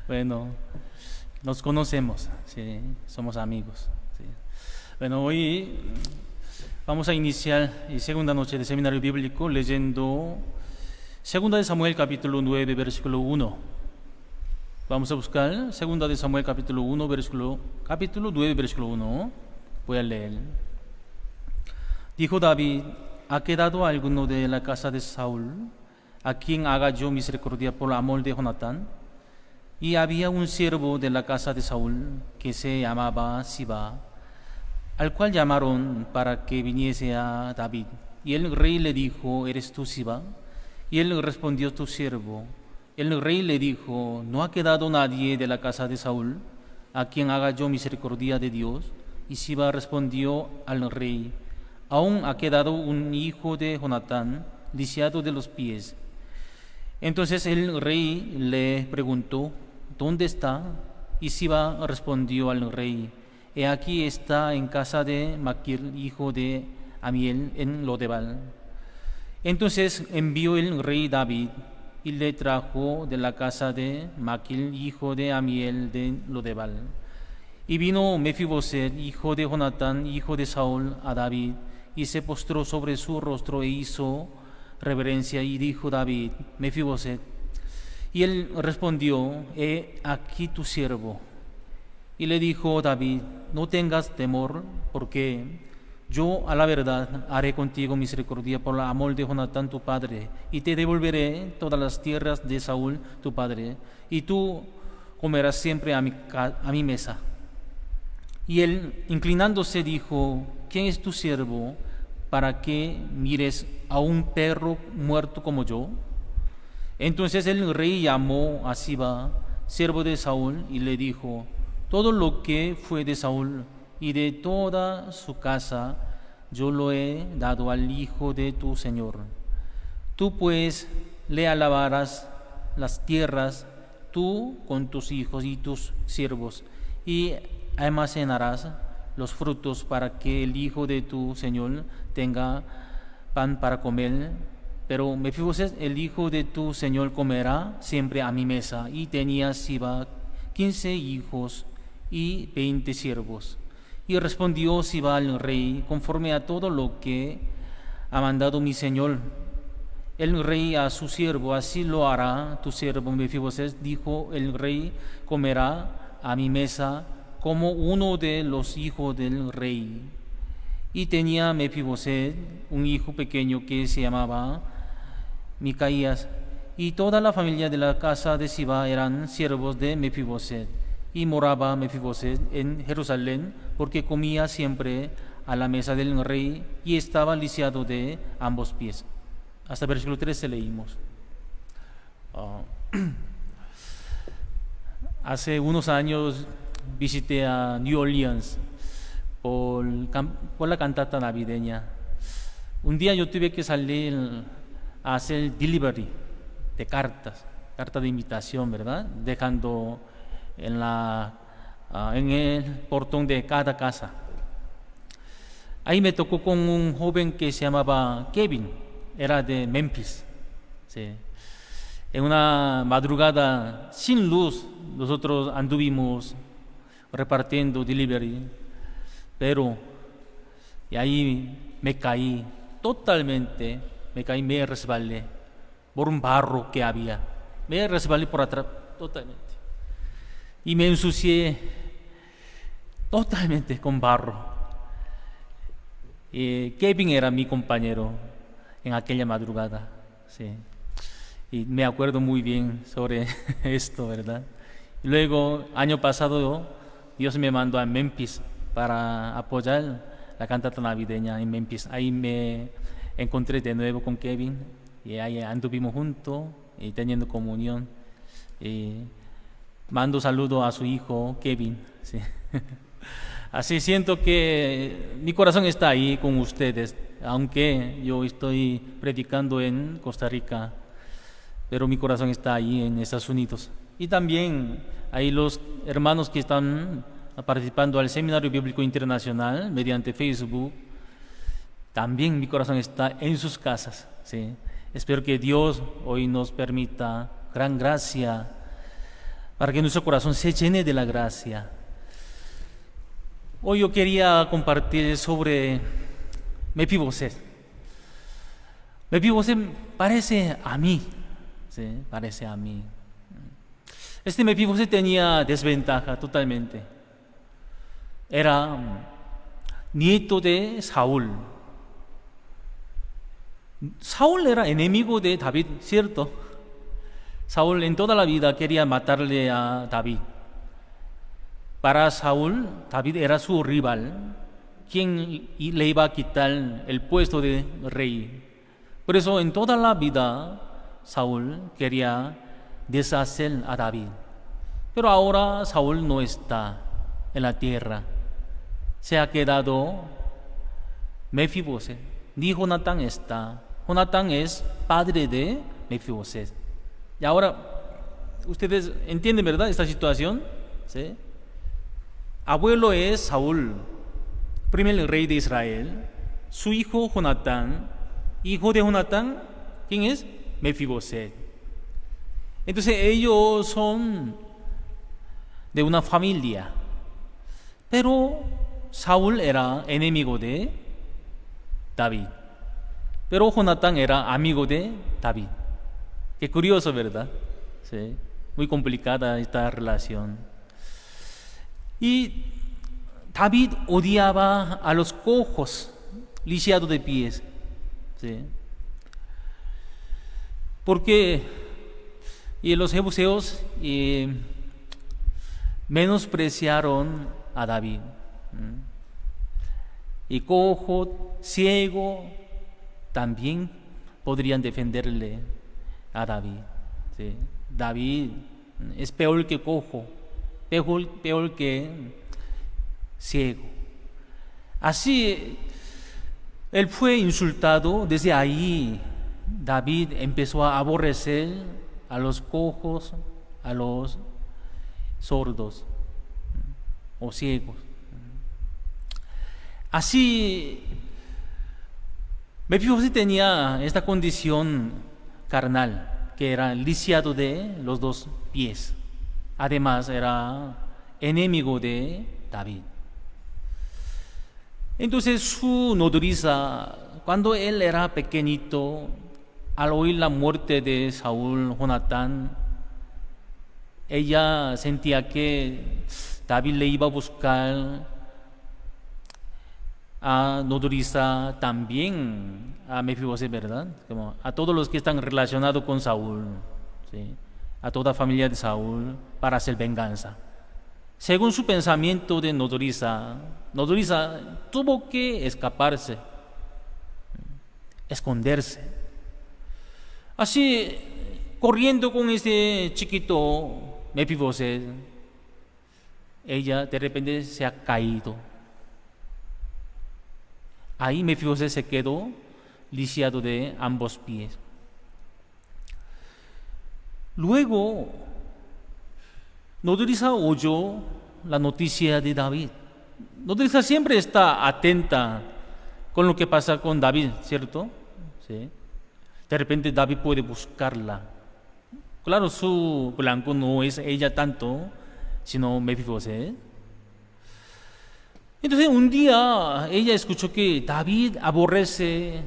Bueno, nos conocemos, sí, somos amigos. Sí. Bueno, hoy vamos a iniciar la segunda noche de seminario bíblico leyendo Segunda de Samuel capítulo 9, versículo 1. Vamos a buscar Segunda de Samuel capítulo 9, versículo 1. Voy a leer. Dijo David: ¿ha quedado alguno de la casa de Saúl a quien haga yo misericordia por amor de Jonatán? Y había un siervo de la casa de Saúl que se llamaba Siba, al cual llamaron para que viniese a David. Y el rey le dijo: ¿eres tú Siba? Y él respondió: tu siervo. El rey le dijo: ¿no ha quedado nadie de la casa de Saúl a quien haga yo misericordia de Dios? Y Siba respondió al rey: aún ha quedado un hijo de Jonatán, lisiado de los pies. Entonces el rey le preguntó: ¿dónde está? Y Siba respondió al rey: he aquí está en casa de Maquir, hijo de Amiel, en Lodebal. Entonces envió el rey David y le trajo de la casa de Maquir, hijo de Amiel, de Lodebal. Y vino Mefiboset, hijo de Jonatán, hijo de Saúl, a David, y se postró sobre su rostro e hizo reverencia, y dijo David: Mefiboset. Y él respondió: he aquí tu siervo. Y le dijo David: no tengas temor, porque yo a la verdad haré contigo misericordia por el amor de Jonatán tu padre, y te devolveré todas las tierras de Saúl tu padre, y tú comerás siempre a mi mesa. Y él, inclinándose, dijo: ¿quién es tu siervo para que mires a un perro muerto como yo? Entonces el rey llamó a Siba, siervo de Saúl, y le dijo: todo lo que fue de Saúl y de toda su casa yo lo he dado al hijo de tu señor. Tú pues le alabarás las tierras, tú con tus hijos y tus siervos, y almacenarás los frutos para que el hijo de tu señor tenga pan para comer. Pero Mefiboset, el hijo de tu señor, comerá siempre a mi mesa. Y tenía Siba 15 hijos y 20 siervos. Y respondió Siba al rey: conforme a todo lo que ha mandado mi señor el rey a su siervo, así lo hará tu siervo Mefiboset. Dijo el rey: comerá a mi mesa como uno de los hijos del rey. Y tenía Mefiboset un hijo pequeño que se llamaba Micaías, y toda la familia de la casa de Siba eran siervos de Mefiboset. Y moraba Mefiboset en Jerusalén, porque comía siempre a la mesa del rey y estaba lisiado de ambos pies. Hasta el versículo 13 leímos. Hace unos años visité a New Orleans por la cantata navideña. Un día yo tuve que salir a hacer delivery de carta de invitación, ¿verdad? Dejando en el portón de cada casa. Ahí me tocó con un joven que se llamaba Kevin, era de Memphis. Sí. En una madrugada sin luz, nosotros anduvimos repartiendo delivery, pero y ahí me caí totalmente, me resbalé por un barro que había, me resbalé por atrás totalmente y me ensucié totalmente con barro. Kevin era mi compañero en aquella madrugada, sí. Y me acuerdo muy bien sobre esto, ¿verdad? Y luego, año pasado, Dios me mandó a Memphis para apoyar la cantata navideña en Memphis. Ahí me encontré de nuevo con Kevin y ahí anduvimos juntos y teniendo comunión. Y mando saludo a su hijo Kevin. Sí. Así siento que mi corazón está ahí con ustedes, aunque yo estoy predicando en Costa Rica, pero mi corazón está ahí en Estados Unidos. Y también hay los hermanos que están participando al Seminario Bíblico Internacional mediante Facebook. También mi corazón está en sus casas, ¿sí? Espero que Dios hoy nos permita gran gracia para que nuestro corazón se llene de la gracia. Hoy yo quería compartir sobre Mefiboset. Mefiboset parece a mí, ¿sí? Parece a mí. Este Mefiboset tenía desventaja totalmente. Era nieto de Saúl. Saúl era enemigo de David, ¿cierto? Saúl en toda la vida quería matarle a David. Para Saúl, David era su rival, quien le iba a quitar el puesto de rey. Por eso en toda la vida Saúl quería deshacer a David. Pero ahora Saúl no está en la tierra. Se ha quedado Mefiboset. Ni Jonatán está. Jonatán es padre de Mefiboset. Y ahora, ustedes entienden, ¿verdad? Esta situación. ¿Sí? Abuelo es Saúl, primer rey de Israel. Su hijo Jonatán, hijo de Jonatán, ¿quién es? Mefiboset. Entonces ellos son de una familia. Pero Saúl era enemigo de David. Pero Jonatán era amigo de David. Qué curioso, ¿verdad? Sí. Muy complicada esta relación. Y David odiaba a los cojos, lisiados de pies. ¿Sí? Porque los jebuseos menospreciaron a David. Y cojo, ciego, también podrían defenderle a David. ¿Sí? David es peor que cojo, peor que ciego. Así, él fue insultado. Desde ahí, David empezó a aborrecer a los cojos, a los sordos o ciegos. Así, Mefiboset tenía esta condición carnal, que era lisiado de los dos pies. Además, era enemigo de David. Entonces, su nodriza, cuando él era pequeñito, al oír la muerte de Saúl, Jonatán, ella sentía que David le iba a buscar a nodriza también a Mefiboset, ¿verdad? Como a todos los que están relacionados con Saúl, ¿sí? A toda familia de Saúl, para hacer venganza. Según su pensamiento de nodriza tuvo que escaparse, esconderse. Así, corriendo con este chiquito Mefiboset, ella de repente se ha caído. Ahí Mefiboset se quedó lisiado de ambos pies. Luego, nodriza oyó la noticia de David. Nodriza siempre está atenta con lo que pasa con David, ¿cierto? ¿Sí? De repente David puede buscarla. Claro, su blanco no es ella tanto, sino Mefiboset. Entonces un día ella escuchó que David aborrece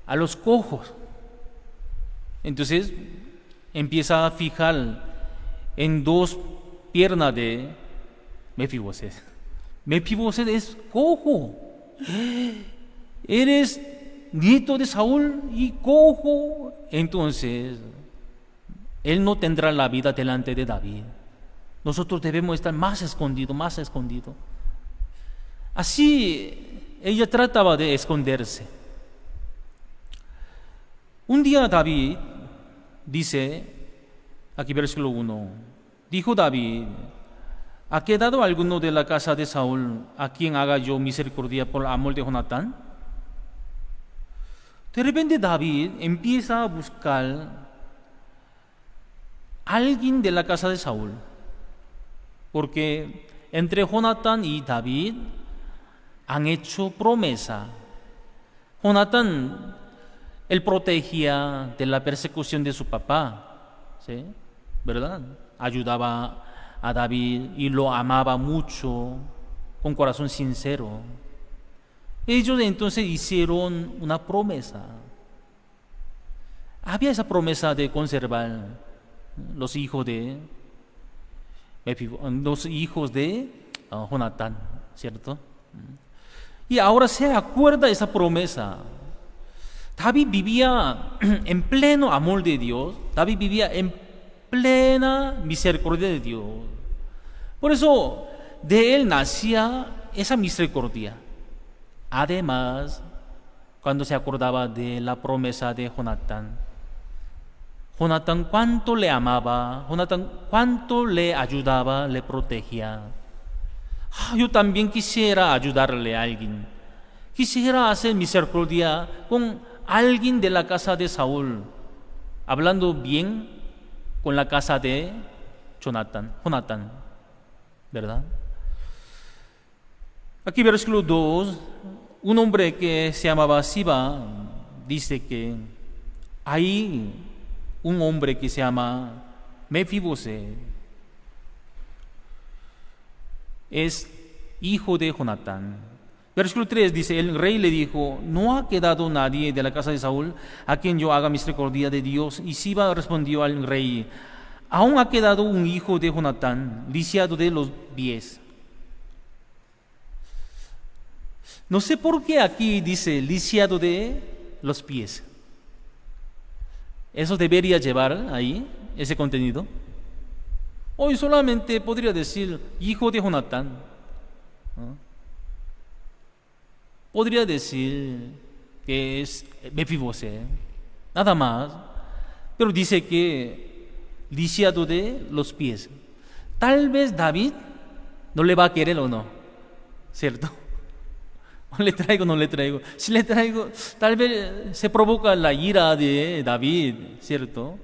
a los cojos. Entonces empieza a fijar en dos piernas de Mefiboset. Mefiboset es cojo. Eres nieto de Saúl y cojo. Entonces él no tendrá la vida delante de David. Nosotros debemos estar más escondidos, más escondidos. Así ella trataba de esconderse. Un día David dice, aquí versículo 1, dijo David: ¿ha quedado alguno de la casa de Saúl a quien haga yo misericordia por amor de Jonatán? De repente David empieza a buscar a alguien de la casa de Saúl, porque entre Jonatán y David han hecho promesa. Jonatán, él protegía de la persecución de su papá, ¿sí? ¿Verdad? Ayudaba a David y lo amaba mucho, con corazón sincero. Ellos entonces hicieron una promesa. Había esa promesa de conservar los hijos de Jonatán, ¿cierto? Y ahora se acuerda esa promesa. David vivía en pleno amor de Dios. David vivía en plena misericordia de Dios. Por eso de él nacía esa misericordia. Además, cuando se acordaba de la promesa de Jonatán, Jonatán cuánto le amaba, Jonatán cuánto le ayudaba, le protegía. Yo también quisiera ayudarle a alguien. Quisiera hacer misericordia con alguien de la casa de Saúl, hablando bien con la casa de Jonatán, ¿verdad? Aquí versículo 2, un hombre que se llamaba Siba dice que hay un hombre que se llama Mefiboset, es hijo de Jonatán. Versículo 3 dice, el rey le dijo, ¿no ha quedado nadie de la casa de Saúl a quien yo haga misericordia de Dios? Y Siba respondió al rey, aún ha quedado un hijo de Jonatán, lisiado de los pies. No sé por qué aquí dice lisiado de los pies. ¿Eso debería llevar ahí ese contenido? Hoy solamente podría decir hijo de Jonatán, ¿no? Podría decir que es Mefiboset, nada más, pero dice que lisiado de los pies. Tal vez David no le va a querer o no, ¿cierto? ¿Le traigo o no le traigo? Si le traigo, tal vez se provoca la ira de David, ¿cierto?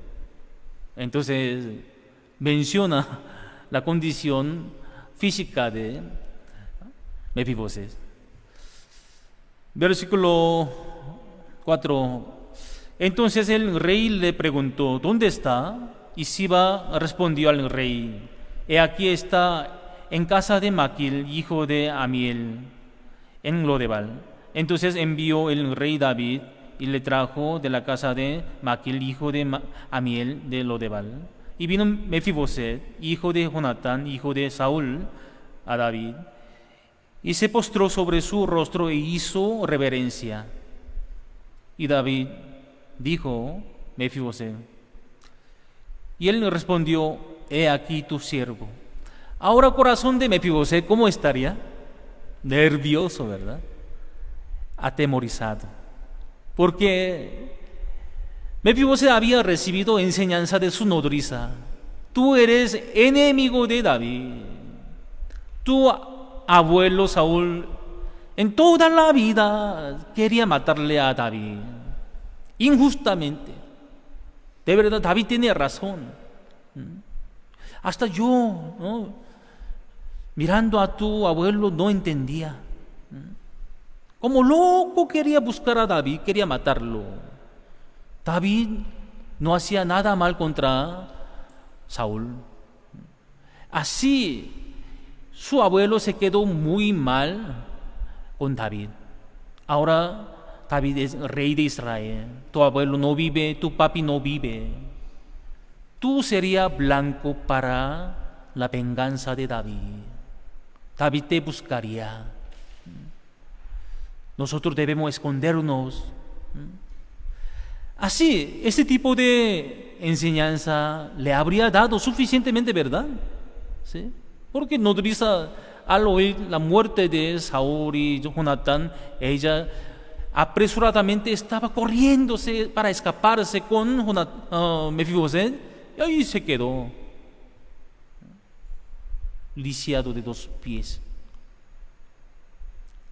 Entonces menciona la condición física de Mefiboset. Versículo 4. Entonces el rey le preguntó, ¿dónde está? Y Siba respondió al rey, he aquí está en casa de Maquil, hijo de Amiel, en Lodebal. Entonces envió el rey David y le trajo de la casa de Maquil, hijo de Amiel, de Lodebal. Y vino Mefiboset, hijo de Jonatán, hijo de Saúl, a David, y se postró sobre su rostro e hizo reverencia. Y David dijo, Mefiboset. Y él respondió, he aquí tu siervo. Ahora corazón de Mefiboset, ¿cómo estaría? Nervioso, ¿verdad? Atemorizado. Porque Mefiboset había recibido enseñanza de su nodriza. Tú eres enemigo de David. Tu abuelo Saúl en toda la vida quería matarle a David. Injustamente. De verdad, David tiene razón. Hasta yo, ¿no?, mirando a tu abuelo, no entendía. Como loco quería buscar a David, quería matarlo. David no hacía nada mal contra Saúl. Así, su abuelo se quedó muy mal con David. Ahora David es rey de Israel. Tu abuelo no vive, tu papi no vive. Tú serías blanco para la venganza de David. David te buscaría. Nosotros debemos escondernos. Así, este tipo de enseñanza le habría dado suficientemente verdad, ¿sí? Porque nodriza, al oír la muerte de Saúl y Jonatán, ella apresuradamente estaba corriéndose para escaparse con Mefiboset, y ahí se quedó lisiado de dos pies.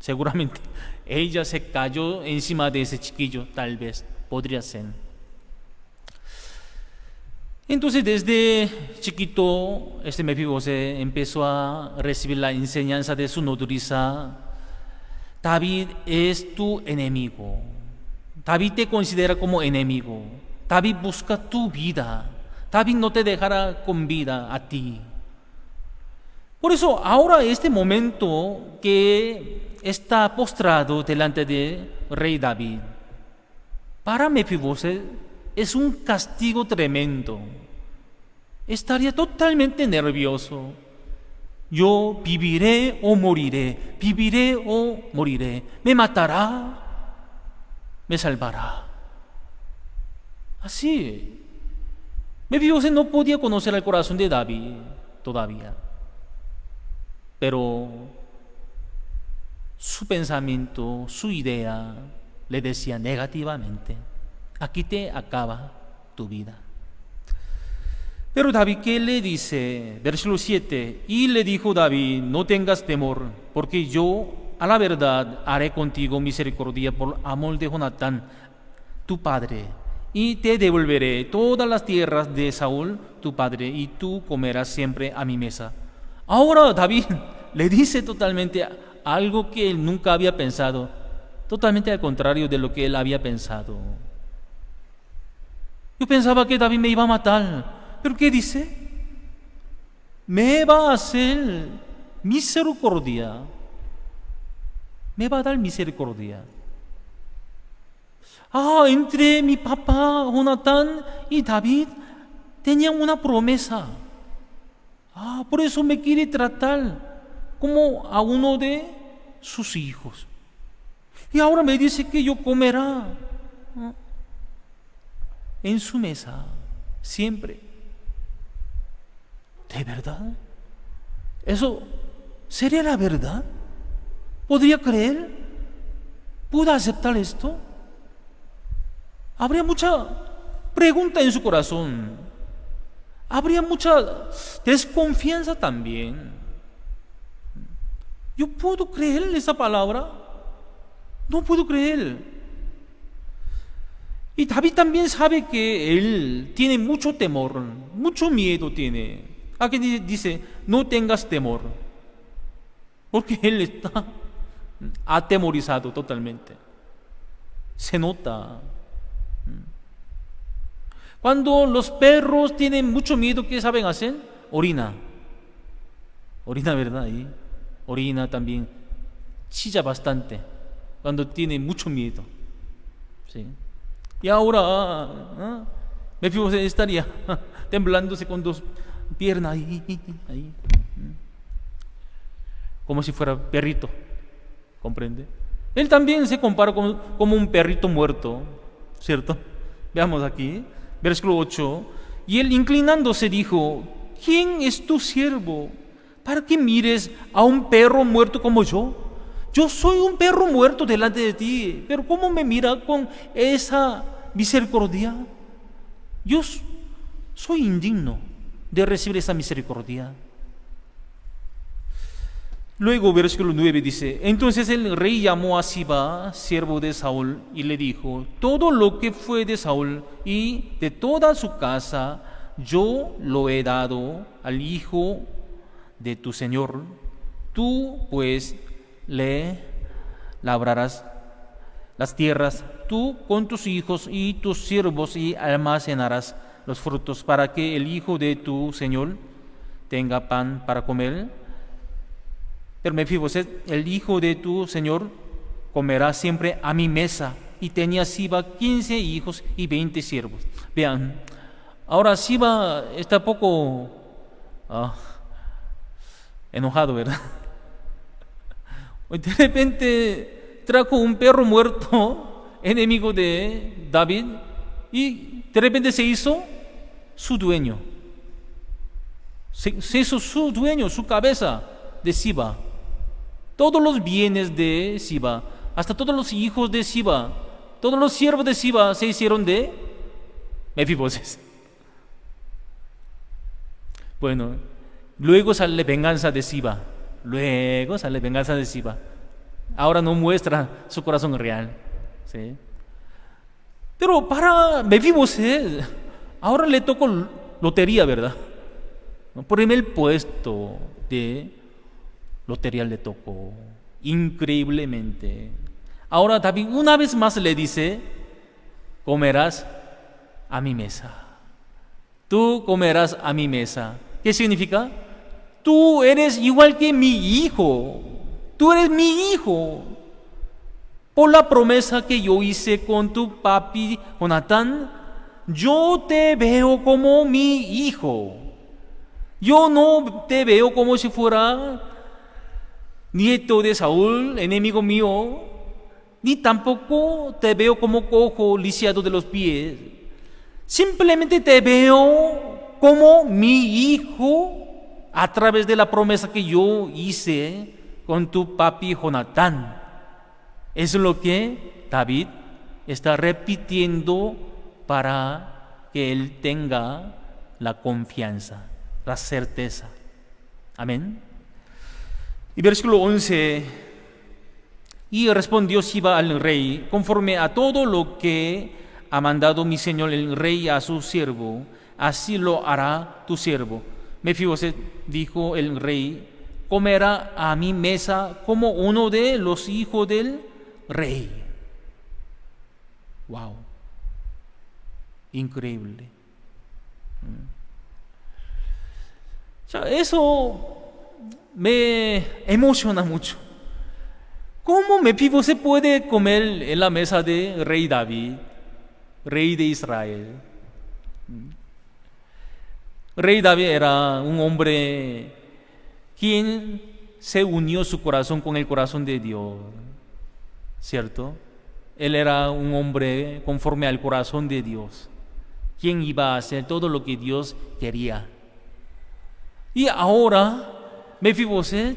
Seguramente ella se cayó encima de ese chiquillo, tal vez, podría ser. Entonces desde chiquito este Mefiboset empezó a recibir la enseñanza de su nodriza. David es tu enemigo. David te considera como enemigo. David busca tu vida. David no te dejará con vida a ti. Por eso ahora este momento que está postrado delante de rey David, para Mefiboset es un castigo tremendo. Estaría totalmente nervioso. Yo viviré o moriré, viviré o moriré, me matará, me salvará. Así. Mefiboset no podía conocer el corazón de David todavía, pero su pensamiento, su idea le decía negativamente: aquí te acaba tu vida. Pero David, ¿qué le dice? Versículo 7: y le dijo David: no tengas temor, porque yo a la verdad haré contigo misericordia por amor de Jonatán, tu padre, y te devolveré todas las tierras de Saúl, tu padre, y tú comerás siempre a mi mesa. Ahora David le dice totalmente algo que él nunca había pensado, totalmente al contrario de lo que él había pensado. Yo pensaba que David me iba a matar, pero ¿qué dice? Me va a hacer misericordia, me va a dar misericordia. Entre mi papá Jonatán y David tenían una promesa. Por eso me quiere tratar como a uno de sus hijos. Y ahora me dice que yo comerá en su mesa siempre. ¿De verdad? ¿Eso sería la verdad? ¿Podría creer? ¿Puedo aceptar esto? Habría mucha pregunta en su corazón. Habría mucha desconfianza también. ¿Yo puedo creer esa palabra? No puedo creer. Y David también sabe que él tiene mucho temor, mucho miedo tiene. Aquí dice: no tengas temor, porque él está atemorizado totalmente. Se nota. Cuando los perros tienen mucho miedo, ¿qué saben hacer? Orina, ¿verdad? Y orina también, chilla bastante cuando tiene mucho miedo. ¿Sí? Y ahora Mefiboset estaría temblándose con dos piernas ahí, como si fuera perrito, ¿comprende? Él también se compara como un perrito muerto, ¿cierto? Veamos aquí, versículo 8: y él, inclinándose, dijo: ¿quién es tu siervo para que mires a un perro muerto como yo? Yo soy un perro muerto delante de ti, pero ¿cómo me mira con esa misericordia? Yo soy indigno de recibir esa misericordia. Luego, versículo 9 dice: entonces el rey llamó a Siba, siervo de Saúl, y le dijo: todo lo que fue de Saúl y de toda su casa, yo lo he dado al hijo de tu señor. Tú pues le labrarás las tierras, tú con tus hijos y tus siervos, y almacenarás los frutos, para que el hijo de tu señor tenga pan para comer. Pero Mefiboset, el hijo de tu señor, comerá siempre a mi mesa. Y tenía Siba 15 hijos y 20 siervos. Vean, ahora Siba está poco enojado, ¿verdad? De repente trajo un perro muerto, enemigo de David, y de repente se hizo su dueño. Se hizo su dueño, su cabeza de Siba. Todos los bienes de Siba, hasta todos los hijos de Siba, todos los siervos de Siba se hicieron de Mefiboset. Bueno, luego sale venganza de Siba. Ahora no muestra su corazón real, ¿sí? Pero para Mefiboset ahora le tocó lotería, ¿verdad? Por el puesto de lotería le tocó, increíblemente. Ahora David una vez más le dice: comerás a mi mesa. Tú comerás a mi mesa. ¿Qué significa? tú eres igual que mi hijo, tú eres mi hijo. Por la promesa que yo hice con tu papi Jonatán, yo te veo como mi hijo. Yo no te veo como si fuera nieto de Saúl, enemigo mío, ni tampoco te veo como cojo, lisiado de los pies. Simplemente te veo como mi hijo a través de la promesa que yo hice con tu papi Jonatán. Es lo que David está repitiendo para que él tenga la confianza, la certeza. Amén. Y versículo 11: y respondió Siba al rey: conforme a todo lo que ha mandado mi señor el rey a su siervo, así lo hará tu siervo. Mefiboset, dijo el rey, comerá a mi mesa como uno de los hijos del rey. Wow, increíble. Eso me emociona mucho. ¿Cómo Mefiboset puede comer en la mesa de rey David, rey de Israel? Rey David era un hombre quien se unió su corazón con el corazón de Dios, ¿cierto? Él era un hombre conforme al corazón de Dios, quien iba a hacer todo lo que Dios quería. Y ahora Mefiboset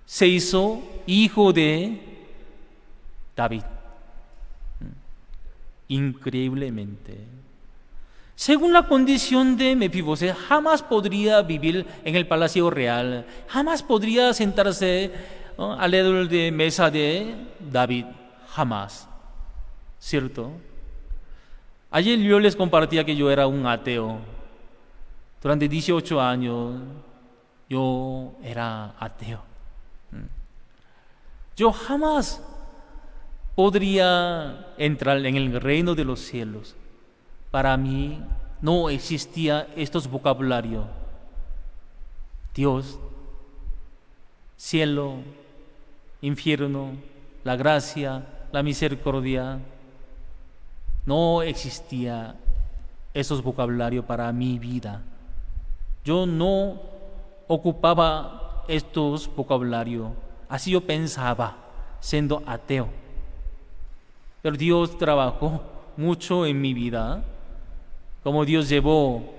se hizo hijo de David. Increíblemente. Según la condición de Mefiboset, jamás podría vivir en el palacio real, jamás podría sentarse alrededor de mesa de David, jamás, ¿cierto? Ayer yo les compartía que yo era un ateo. Durante 18 años yo era ateo. Yo jamás podría entrar en el reino de los cielos. Para mí no existía estos vocabularios: Dios, cielo, infierno, la gracia, la misericordia. No existía esos vocabularios para mi vida. Yo no ocupaba estos vocabularios. Así yo pensaba, siendo ateo. Pero Dios trabajó mucho en mi vida. Como Dios llevó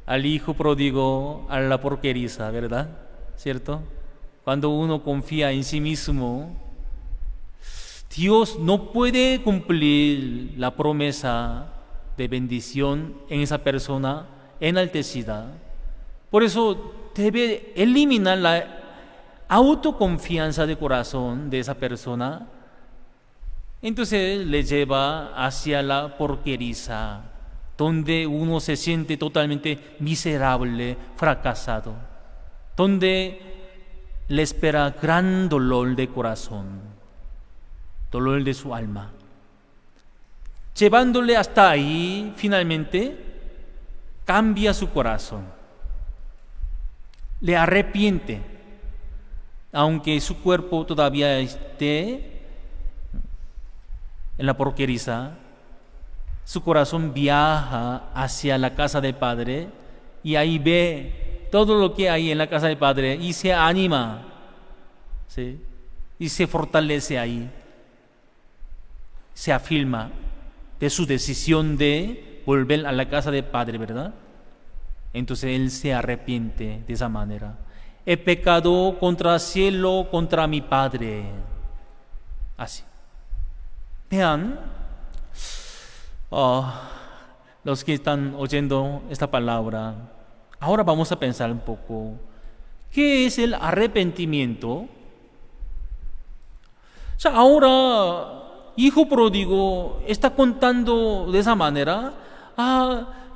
al hijo pródigo a la porqueriza, ¿verdad? ¿Cierto? Cuando uno confía en sí mismo, Dios no puede cumplir la promesa de bendición en esa persona enaltecida. Por eso debe eliminar la autoconfianza de corazón de esa persona. Entonces le lleva hacia la porqueriza, donde uno se siente totalmente miserable, fracasado, donde le espera gran dolor de corazón, dolor de su alma. Llevándole hasta ahí, finalmente cambia su corazón, le arrepiente, aunque su cuerpo todavía esté en la porqueriza. Su corazón viaja hacia la casa del Padre y ahí ve todo lo que hay en la casa del Padre y se anima, ¿sí? Y se fortalece ahí, se afirma de su decisión de volver a la casa del Padre, ¿verdad? Entonces él se arrepiente de esa manera. He pecado contra el cielo, contra mi Padre. Así. Vean, los que están oyendo esta palabra, ahora vamos a pensar un poco. ¿Qué es el arrepentimiento? O sea, ahora, hijo pródigo está contando de esa manera.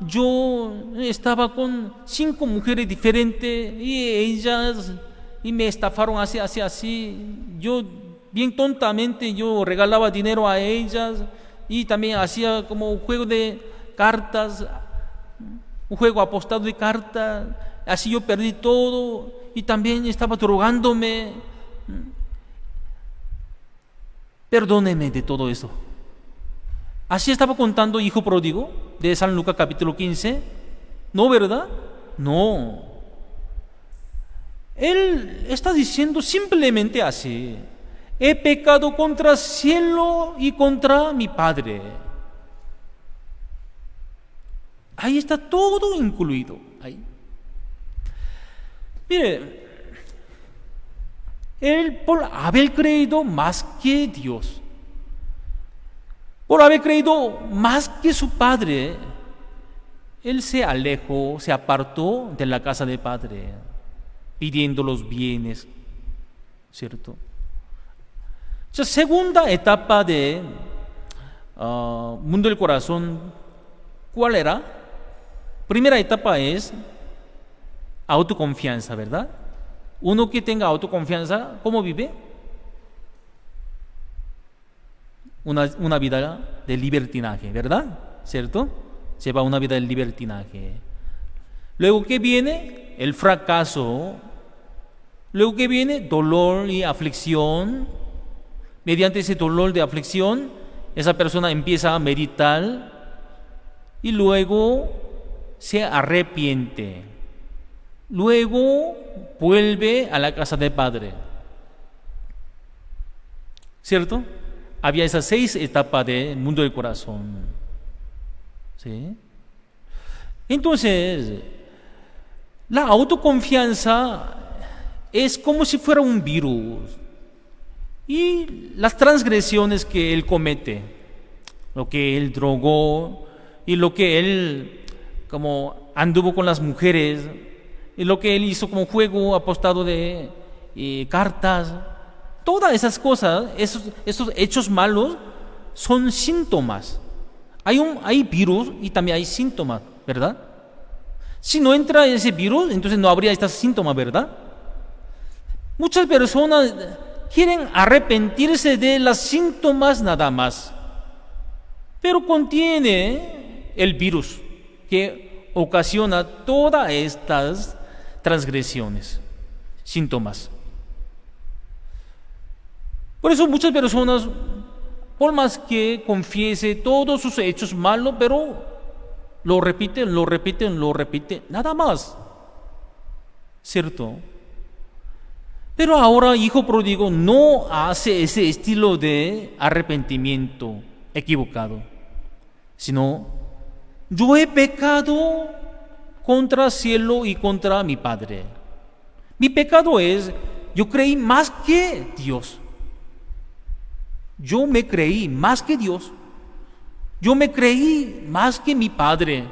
Yo estaba con 5 mujeres diferentes y me estafaron así. Yo, bien tontamente, yo regalaba dinero a ellas y también hacía como un juego de cartas, un juego apostado de cartas. así yo perdí todo y también estaba drogándome. Perdóneme de todo eso. Así estaba contando hijo pródigo de San Lucas capítulo 15. ¿No, verdad? No. Él está diciendo simplemente así: he pecado contra el cielo y contra mi Padre. Ahí está todo incluido. Ahí. Mire, él por haber creído más que Dios, por haber creído más que su Padre, él se alejó, se apartó de la casa del Padre, pidiendo los bienes, ¿cierto? La segunda etapa de mundo del corazón, ¿cuál era? Primera etapa es autoconfianza, ¿verdad? Uno que tenga autoconfianza, ¿cómo vive? Una vida de libertinaje, ¿verdad? ¿Cierto? Lleva una vida de libertinaje. Luego, ¿qué viene? El fracaso. Luego, ¿qué viene? Dolor y aflicción. Mediante ese dolor de aflicción, esa persona empieza a meditar y luego se arrepiente. Luego vuelve a la casa del Padre. ¿Cierto? Había esas 6 etapas del mundo del corazón. ¿Sí? Entonces, la autoconfianza es como si fuera un virus. Y las transgresiones que él comete, lo que él drogó y lo que él como anduvo con las mujeres y lo que él hizo como juego apostado de cartas, todas esas cosas, esos hechos malos son síntomas. Hay virus y también hay síntomas, ¿verdad? Si no entra ese virus, entonces no habría estos síntomas, ¿verdad? Muchas personas quieren arrepentirse de los síntomas nada más, pero contiene el virus que ocasiona todas estas transgresiones, síntomas. Por eso muchas personas, por más que confiese todos sus hechos malos, pero lo repiten, nada más, ¿cierto? Pero ahora hijo pródigo no hace ese estilo de arrepentimiento equivocado, sino yo he pecado contra el cielo y contra mi Padre. Mi pecado es, yo creí más que Dios. Yo me creí más que Dios. Yo me creí más que mi Padre.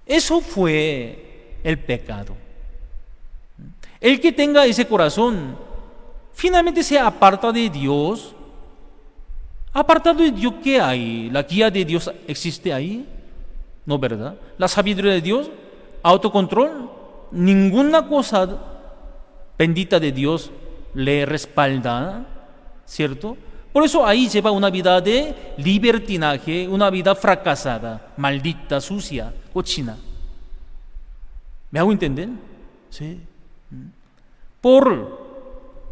Eso fue el pecado. El que tenga ese corazón, finalmente se aparta de Dios. Apartado de Dios, ¿qué hay? ¿La guía de Dios existe ahí? No, ¿verdad? La sabiduría de Dios, autocontrol, ninguna cosa bendita de Dios le respalda, ¿cierto? Por eso ahí lleva una vida de libertinaje, una vida fracasada, maldita, sucia, cochina. ¿Me hago entender? Sí. Por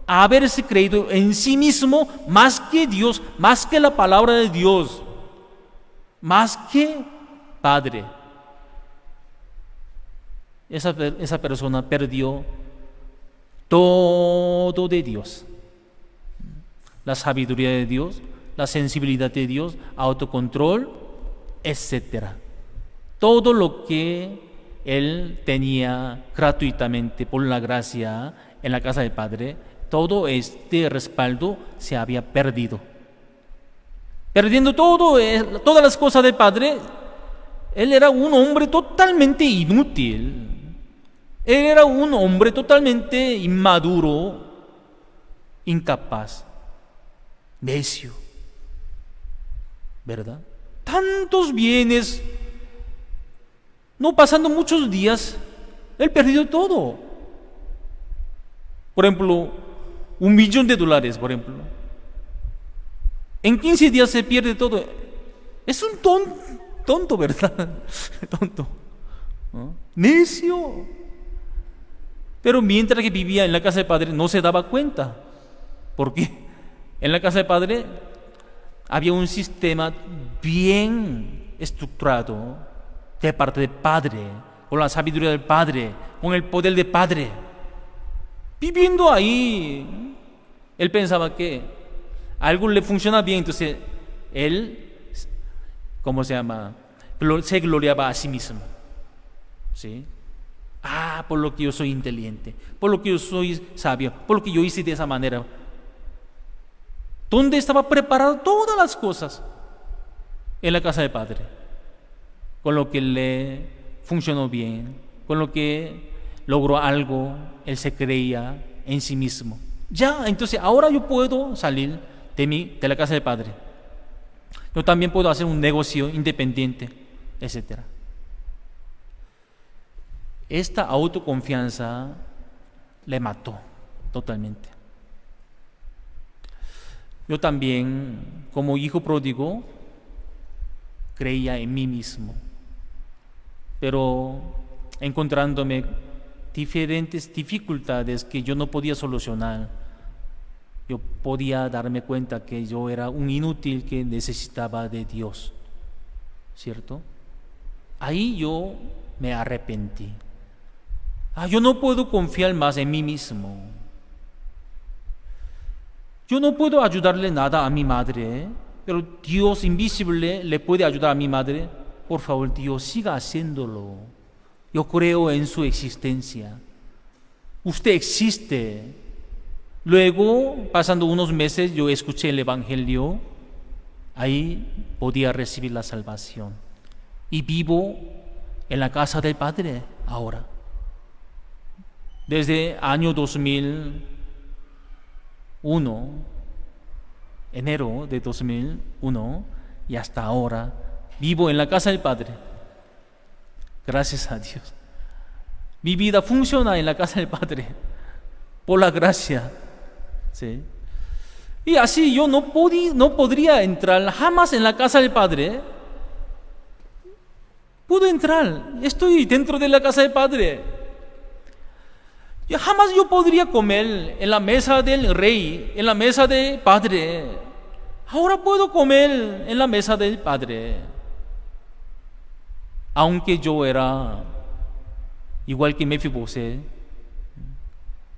haberse creído en sí mismo más que Dios, más que la palabra de Dios, más que Padre. Esa persona perdió todo de Dios. La sabiduría de Dios, la sensibilidad de Dios, autocontrol, etc. Todo lo que él tenía gratuitamente por la gracia en la casa del Padre, todo este respaldo se había perdido. Perdiendo todas las cosas del Padre, él era un hombre totalmente inútil. Él era un hombre totalmente inmaduro, incapaz, necio, ¿verdad? Tantos bienes, no pasando muchos días, él perdió todo. Por ejemplo, $1.000.000, por ejemplo. En 15 días se pierde todo. Es un tonto, ¿verdad? Tonto. ¿no? Necio. Pero mientras que vivía en la casa del Padre no se daba cuenta. ¿Por qué? En la casa del Padre había un sistema bien estructurado de parte del Padre, con la sabiduría del Padre, con el poder del Padre. Viviendo ahí, él pensaba que algo le funciona bien, entonces él, ¿cómo se llama? Se gloriaba a sí mismo. ¿Sí? Por lo que yo soy inteligente, por lo que yo soy sabio, por lo que yo hice de esa manera. ¿Dónde estaba preparado todas las cosas? En la casa del Padre. Con lo que le funcionó bien, con lo que logró algo, él se creía en sí mismo. Ya, entonces ahora yo puedo salir de la casa del Padre. Yo también puedo hacer un negocio independiente, etc. Esta autoconfianza le mató totalmente. Yo también, como hijo pródigo, creía en mí mismo, pero encontrándome diferentes dificultades que yo no podía solucionar, yo podía darme cuenta que yo era un inútil que necesitaba de Dios, ¿cierto? Ahí yo me arrepentí. Yo no puedo confiar más en mí mismo. Yo no puedo ayudarle nada a mi madre, pero Dios invisible le puede ayudar a mi madre. Por favor, Dios, siga haciéndolo. Yo creo en su existencia. Usted existe. Luego, pasando unos meses, yo escuché el Evangelio. Ahí podía recibir la salvación. Y vivo en la casa del Padre ahora. Desde año 2001, enero de 2001, y hasta ahora, vivo en la casa del Padre. Gracias a Dios. Mi vida funciona en la casa del Padre, por la gracia. ¿Sí? Y así yo no podría entrar jamás en la casa del Padre. Puedo entrar, estoy dentro de la casa del Padre. Jamás yo podría comer en la mesa del rey, en la mesa del Padre. Ahora puedo comer en la mesa del Padre. Aunque yo era igual que Mefiboset,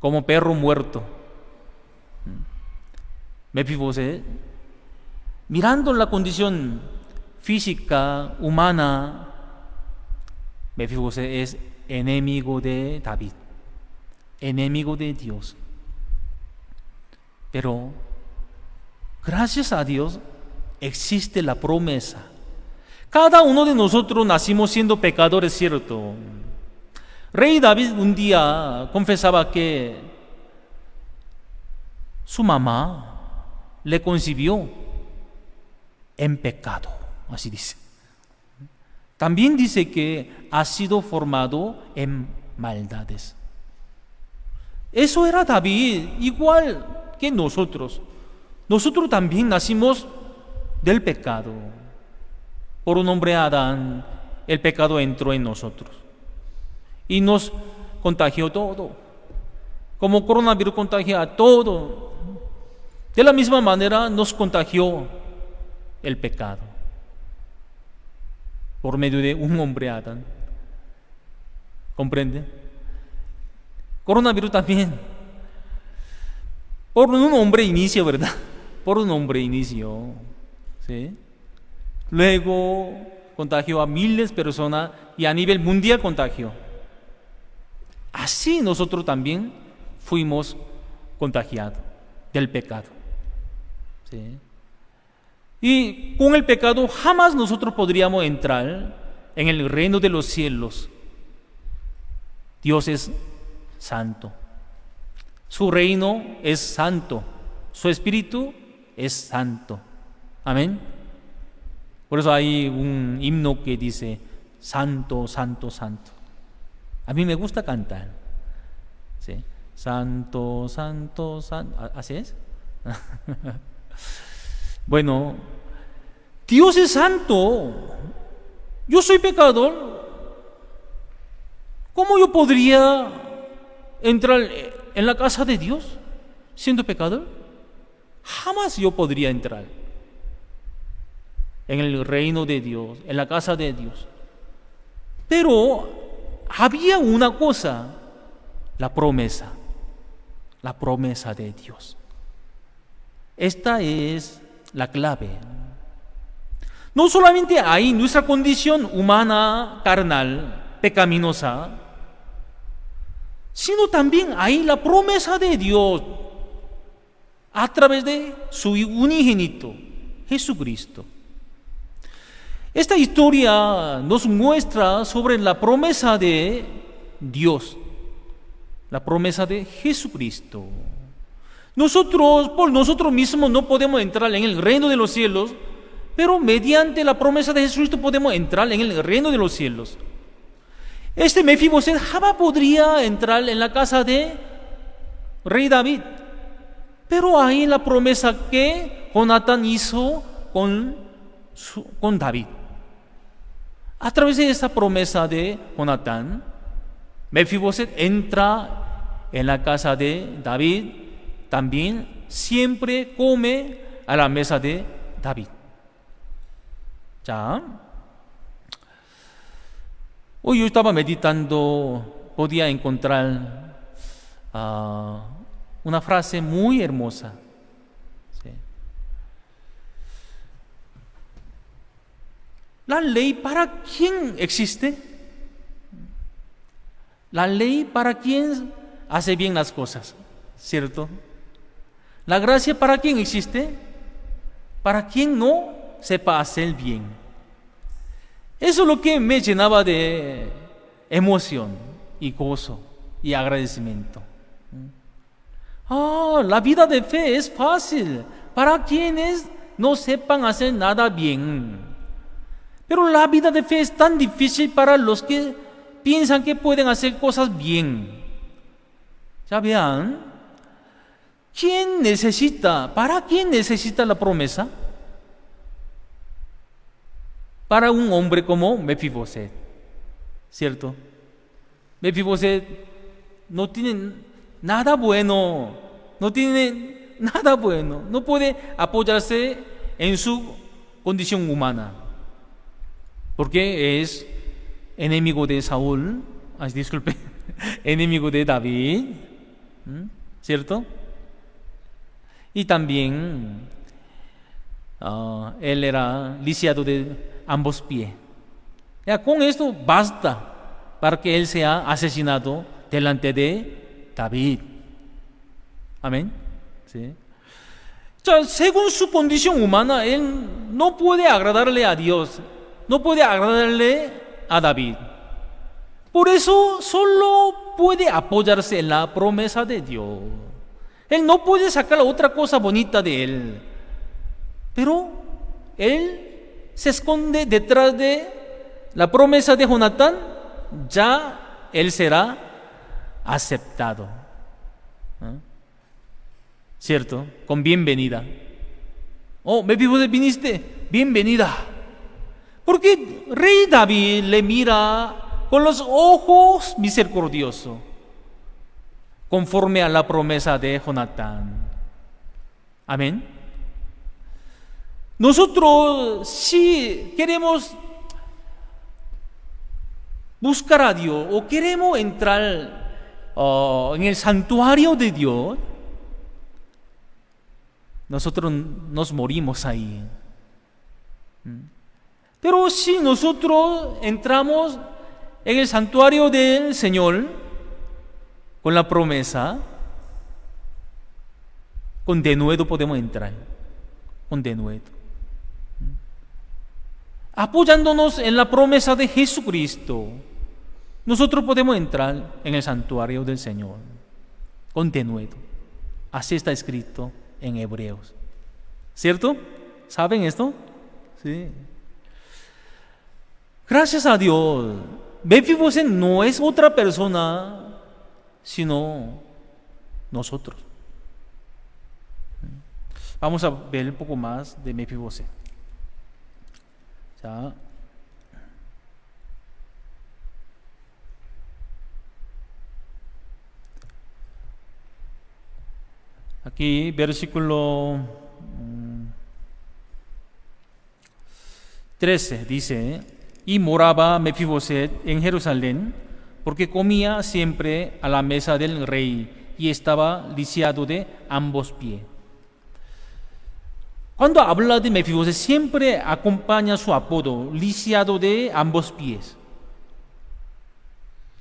como perro muerto. Mefiboset, mirando la condición física, humana, Mefiboset es enemigo de David, enemigo de Dios. Pero gracias a Dios existe la promesa. Cada uno de nosotros nacimos siendo pecadores, ¿cierto? Rey David un día confesaba que su mamá le concibió en pecado, así dice. También dice que ha sido formado en maldades. Eso era David, igual que nosotros. Nosotros también nacimos del pecado. Por un hombre Adán, el pecado entró en nosotros y nos contagió todo. Como coronavirus contagia a todo, de la misma manera nos contagió el pecado por medio de un hombre Adán. ¿Comprende? Coronavirus también por un hombre inició, ¿verdad? Por un hombre inició, ¿sí? Luego contagió a miles de personas y a nivel mundial contagió. Así nosotros también fuimos contagiados del pecado. ¿Sí? Y con el pecado jamás nosotros podríamos entrar en el reino de los cielos. Dios es santo. Su reino es santo. Su espíritu es santo. Amén. Por eso hay un himno que dice: Santo, santo, santo. A mí me gusta cantar. ¿Sí? Santo, santo, santo. ¿Así es? Bueno, Dios es santo. Yo soy pecador. ¿Cómo yo podría entrar en la casa de Dios siendo pecador? Jamás yo podría entrar en el reino de Dios, en la casa de Dios. Pero había una cosa, la promesa de Dios. Esta es la clave. No solamente hay nuestra condición humana, carnal, pecaminosa, sino también hay la promesa de Dios a través de su unigénito, Jesucristo. Esta historia nos muestra sobre la promesa de Dios, la promesa de Jesucristo. Nosotros, por nosotros mismos, no podemos entrar en el reino de los cielos, pero mediante la promesa de Jesucristo podemos entrar en el reino de los cielos. Este Mefiboset jamás podría entrar en la casa de rey David, pero hay la promesa que Jonatán hizo con David. A través de esta promesa de Jonatán, Mefiboset entra en la casa de David, también siempre come a la mesa de David. 자, hoy yo estaba meditando, podía encontrar una frase muy hermosa. ¿Sí? ¿La ley para quién existe? La ley para quién hace bien las cosas, ¿cierto? La gracia para quién existe? Para quien no sepa hacer bien. Eso es lo que me llenaba de emoción y gozo y agradecimiento. La vida de fe es fácil para quienes no sepan hacer nada bien. Pero la vida de fe es tan difícil para los que piensan que pueden hacer cosas bien. Ya vean, ¿para quién necesita la promesa? Para un hombre como Mefiboset, ¿cierto? Mefiboset no tiene nada bueno, no puede apoyarse en su condición humana, porque es enemigo de Saúl, enemigo de David, ¿cierto? Y también él era lisiado de ambos pies. Ya con esto basta para que él sea asesinado delante de David. Amén. ¿Sí? Ya, según su condición humana, él no puede agradarle a Dios, no puede agradarle a David. Por eso solo puede apoyarse en la promesa de Dios. Él no puede sacar otra cosa bonita de él. Pero él se esconde detrás de la promesa de Jonatán, ya él será aceptado. ¿Cierto? Con bienvenida. Mefiboset, viniste, bienvenida. Porque rey David le mira con los ojos misericordiosos, conforme a la promesa de Jonatán. Amén. Nosotros, si queremos buscar a Dios o queremos entrar en el santuario de Dios, nosotros nos morimos ahí. Pero si nosotros entramos en el santuario del Señor con la promesa, con denuedo podemos entrar, con denuedo. Apoyándonos en la promesa de Jesucristo, nosotros podemos entrar en el santuario del Señor con denuedo. Así está escrito en Hebreos. ¿Cierto? ¿Saben esto? Sí. Gracias a Dios, Mefiboset no es otra persona, sino nosotros. Vamos a ver un poco más de Mefiboset. 자, Aquí versículo 13 dice: y moraba Mefiboset en Jerusalén, porque comía siempre a la mesa del rey y estaba lisiado de ambos pies. Cuando habla de Mefiboset siempre acompaña su apodo, lisiado de ambos pies.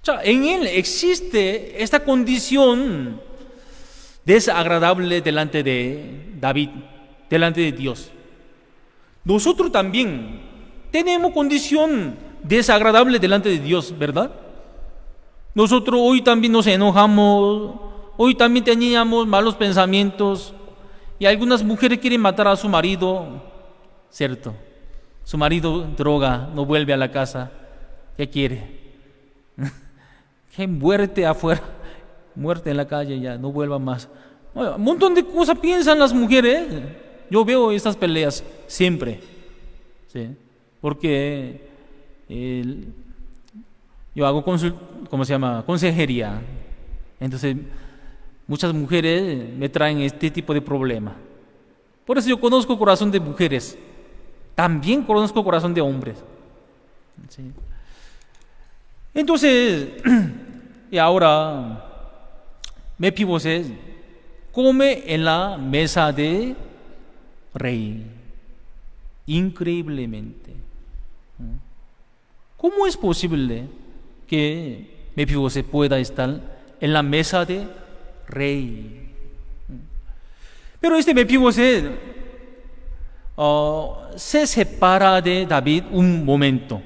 O sea, en él existe esta condición desagradable delante de David, delante de Dios. Nosotros también tenemos condición desagradable delante de Dios, ¿verdad? Nosotros hoy también nos enojamos, hoy también teníamos malos pensamientos, y algunas mujeres quieren matar a su marido, ¿cierto? Su marido droga, no vuelve a la casa. ¿Qué quiere? Que muerte afuera, muerte en la calle, ya no vuelva más. Un montón de cosas piensan las mujeres. Yo veo estas peleas siempre, ¿sí? Porque yo hago consejería. Entonces muchas mujeres me traen este tipo de problema. Por eso yo conozco corazón de mujeres, también conozco corazón de hombres, ¿sí? Entonces, y ahora Mefiboset come en la mesa de rey, increíblemente. ¿Cómo es posible que Mefiboset pueda estar en la mesa de rey? Pero este Mefiboset se separa de David un momento.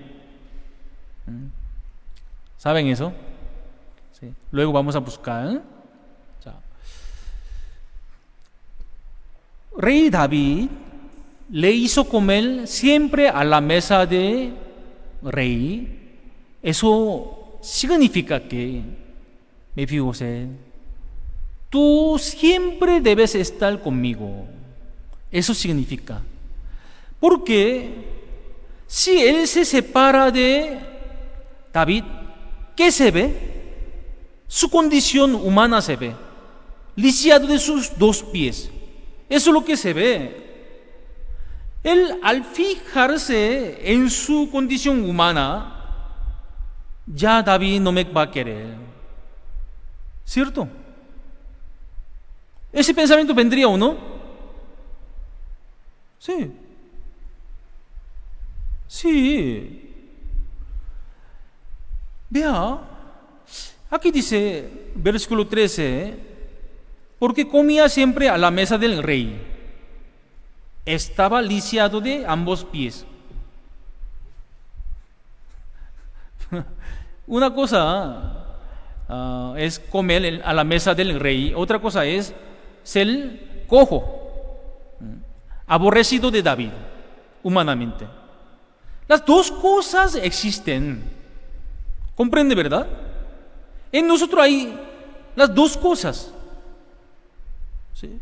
¿Saben eso? Sí. Luego vamos a buscar. Rey David le hizo comer siempre a la mesa de rey. Eso significa que, Mefiboset, tú siempre debes estar conmigo. Eso significa. Porque si él se separa de David, ¿qué se ve? Su condición humana se ve, lisiado de sus dos pies. Eso es lo que se ve. Él, al fijarse en su condición humana, ya David no me va a querer, ¿cierto? ¿Ese pensamiento vendría o no? Sí. Sí. Vea, aquí dice, versículo 13, porque comía siempre a la mesa del rey, estaba lisiado de ambos pies. Una cosa es comer a la mesa del rey, otra cosa es ser cojo, aborrecido de David, humanamente. Las dos cosas existen. ¿Comprende, verdad? En nosotros hay las dos cosas. ¿Sí?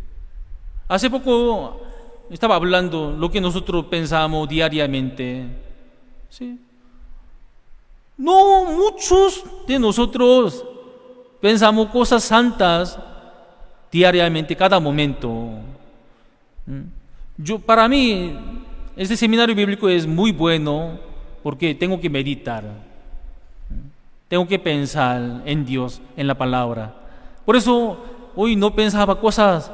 Hace poco estaba hablando lo que nosotros pensamos diariamente. ¿Sí? No muchos de nosotros pensamos cosas santas diariamente, cada momento. Para mí, este seminario bíblico es muy bueno porque tengo que meditar. Tengo que pensar en Dios, en la palabra. Por eso hoy no pensaba cosas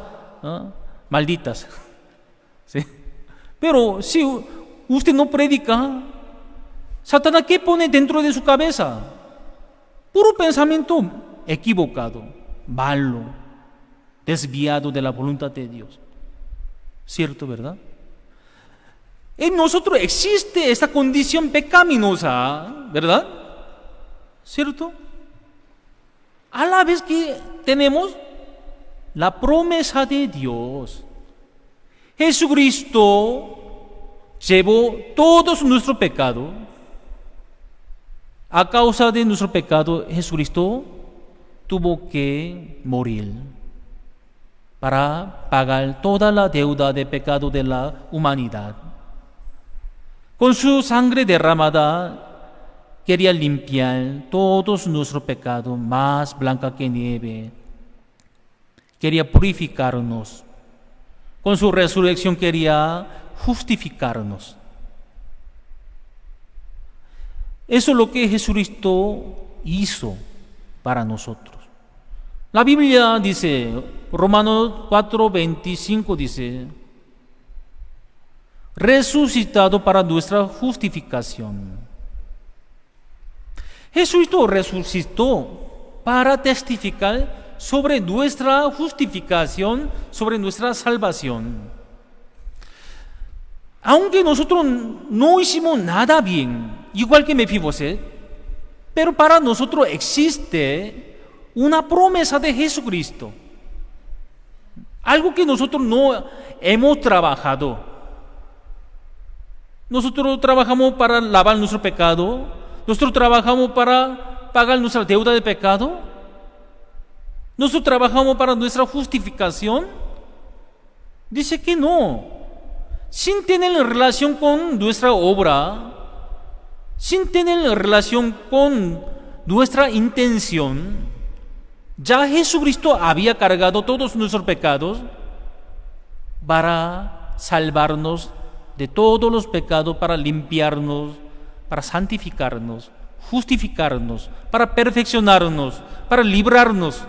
malditas. ¿Sí? Pero si usted no predica, Satanás, ¿qué pone dentro de su cabeza? Puro pensamiento equivocado, malo, desviado de la voluntad de Dios. ¿Cierto, verdad? En nosotros existe esta condición pecaminosa, ¿verdad? ¿Cierto? A la vez que tenemos la promesa de Dios. Jesucristo llevó todos nuestros pecados. A causa de nuestro pecado, Jesucristo tuvo que morir para pagar toda la deuda de pecado de la humanidad. Con su sangre derramada, quería limpiar todos nuestros pecados, más blanca que nieve. quería purificarnos. Con su resurrección quería justificarnos. Eso es lo que Jesucristo hizo para nosotros. La Biblia dice, Romanos 4:25 dice, resucitado para nuestra justificación. Jesucristo resucitó para testificar sobre nuestra justificación, sobre nuestra salvación. Aunque nosotros no hicimos nada bien, igual que Mefiboset, pero para nosotros existe una promesa de Jesucristo. Algo que nosotros no hemos trabajado. Nosotros trabajamos para lavar nuestro pecado. Nosotros trabajamos para pagar nuestra deuda de pecado. Nosotros trabajamos para nuestra justificación. Dice que no. Sin tener relación con nuestra obra, sin tener relación con nuestra intención, ya Jesucristo había cargado todos nuestros pecados para salvarnos de todos los pecados, para limpiarnos, para santificarnos, justificarnos, para perfeccionarnos, para librarnos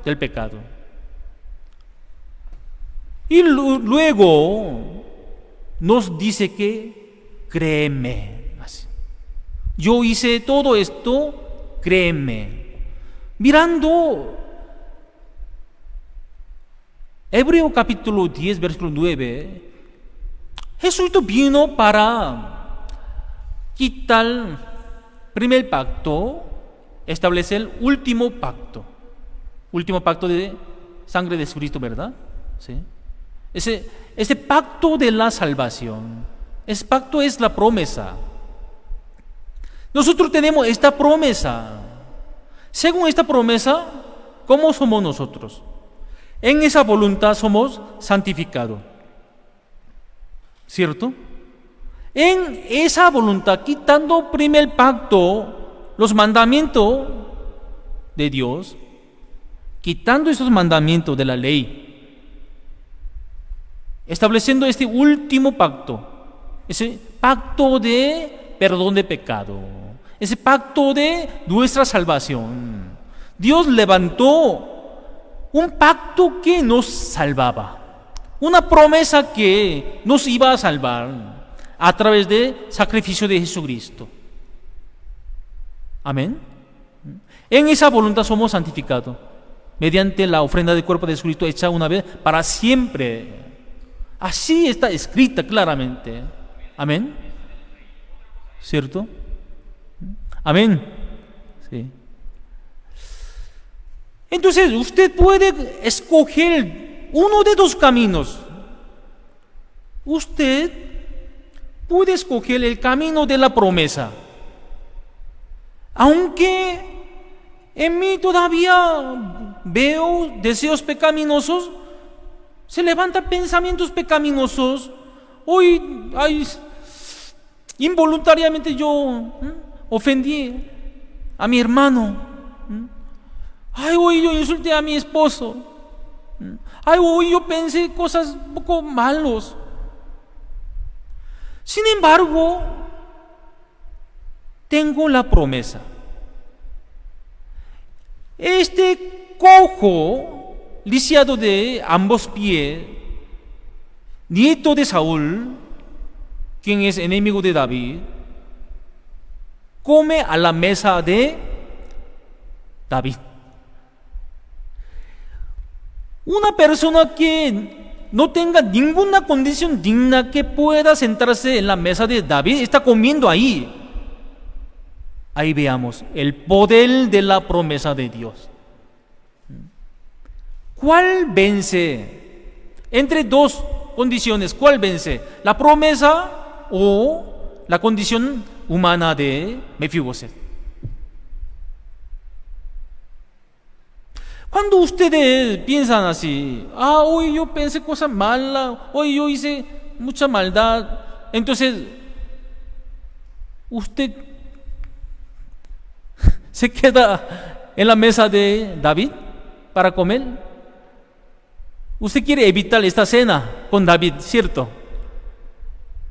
del pecado. Y luego nos dice que créeme. Yo hice todo esto, créeme. Mirando Hebreo capítulo 10, versículo 9, Jesucristo vino para quitar el primer pacto, establecer el último pacto de sangre de Jesucristo, ¿verdad? ¿Sí? Ese pacto de la salvación, ese pacto es la promesa. Nosotros tenemos esta promesa. Según esta promesa, ¿cómo somos nosotros? En esa voluntad somos santificados, ¿cierto? En esa voluntad, quitando primer pacto, los mandamientos de Dios, quitando esos mandamientos de la ley, estableciendo este último pacto, ese pacto de perdón de pecado, ese pacto de nuestra salvación. Dios levantó un pacto que nos salvaba, una promesa que nos iba a salvar a través del sacrificio de Jesucristo. Amén. En esa voluntad somos santificados mediante la ofrenda del cuerpo de Jesucristo hecha una vez para siempre. Así está escrita claramente. Amén. ¿Cierto? Amén. Sí. Entonces usted puede escoger uno de dos caminos. Usted puede escoger el camino de la promesa. Aunque en mí todavía veo deseos pecaminosos, se levantan pensamientos pecaminosos. Hoy, involuntariamente yo ofendí a mi hermano. Hoy yo insulté a mi esposo. Hoy yo pensé cosas un poco malos. Sin embargo, tengo la promesa. Este cojo, lisiado de ambos pies, nieto de Saúl, quien es enemigo de David, come a la mesa de David. Una persona que no tenga ninguna condición digna que pueda sentarse en la mesa de David está comiendo ahí. Ahí veamos el poder de la promesa de Dios. ¿Cuál vence? Entre dos condiciones, ¿cuál vence? ¿La promesa o la condición humana de Mefiboset? Cuando ustedes piensan así, hoy yo pensé cosas malas, hoy yo hice mucha maldad, entonces usted se queda en la mesa de David para comer. Usted quiere evitar esta cena con David, ¿cierto?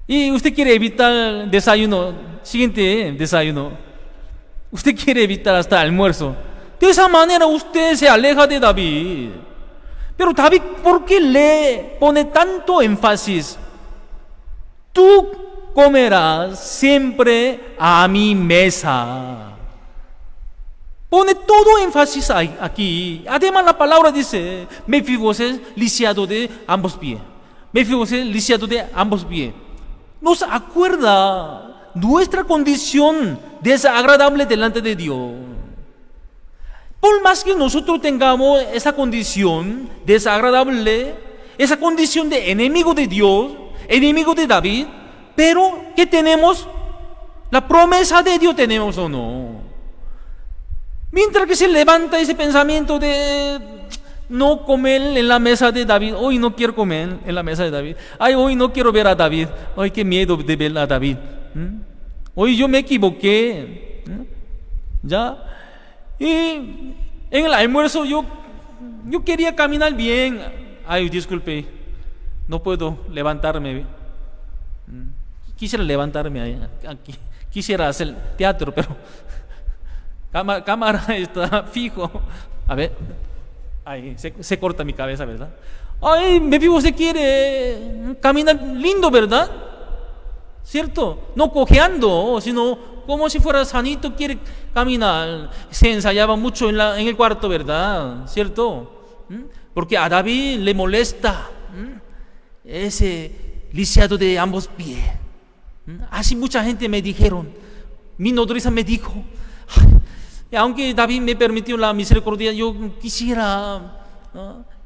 Y usted quiere evitar el desayuno, siguiente desayuno. Usted quiere evitar hasta el almuerzo. De esa manera usted se aleja de David. Pero David, ¿por qué le pone tanto énfasis? Tú comerás siempre a mi mesa. Pone todo énfasis aquí. Además la palabra dice, Mefiboset lisiado de ambos pies. Mefiboset lisiado de ambos pies. Nos acuerda nuestra condición desagradable delante de Dios. Por más que nosotros tengamos esa condición desagradable, esa condición de enemigo de Dios, enemigo de David, pero ¿qué tenemos? La promesa de Dios tenemos o no. Mientras que se levanta ese pensamiento de no comer en la mesa de David, hoy no quiero comer en la mesa de David, ay, hoy no quiero ver a David, ay, qué miedo de ver a David, hoy yo me equivoqué, ya. Y en el almuerzo yo quería caminar bien. Ay, disculpe, no puedo levantarme. Quisiera levantarme aquí. Quisiera hacer teatro, pero cámara está fijo. A ver, ay, se corta mi cabeza, ¿verdad? Ay, Mefiboset quiere caminar lindo, ¿verdad? ¿Cierto? No cojeando, sino como si fuera sanito, quiere caminar. Se ensayaba mucho en el cuarto, ¿verdad? ¿Cierto? Porque a David le molesta ese lisiado de ambos pies. Así mucha gente me dijeron, mi nodriza me dijo, aunque David me permitió la misericordia, yo quisiera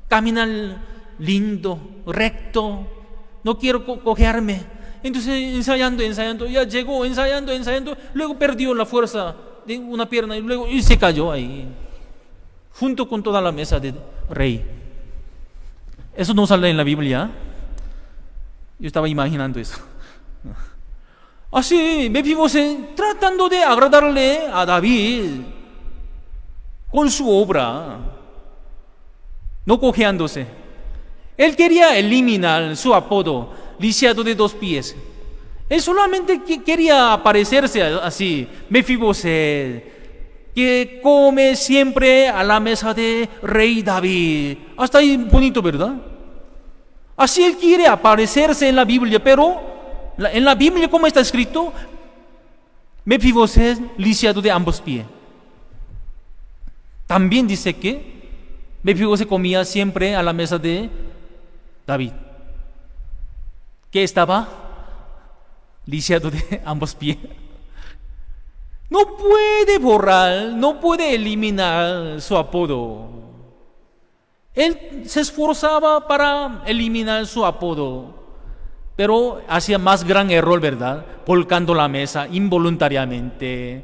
caminar lindo, recto, no quiero cojearme. Entonces ensayando, ya llegó ensayando, luego perdió la fuerza de una pierna y se cayó ahí, junto con toda la mesa del rey. Eso no sale en la Biblia. Yo estaba imaginando eso. Así Mefiboset tratando de agradarle a David con su obra, no cojeándose. Él quería eliminar su apodo, lisiado de dos pies. Él solamente quería aparecerse así, Mefiboset, que come siempre a la mesa de rey David. Hasta ahí bonito, ¿verdad? Así él quiere aparecerse en la Biblia, pero en la Biblia, ¿cómo está escrito? Mefiboset lisiado de ambos pies. También dice que Mefiboset comía siempre a la mesa de David, que estaba lisiado de ambos pies. No puede borrar, no puede eliminar su apodo. Él se esforzaba para eliminar su apodo, pero hacía más gran error, ¿verdad? Volcando la mesa involuntariamente.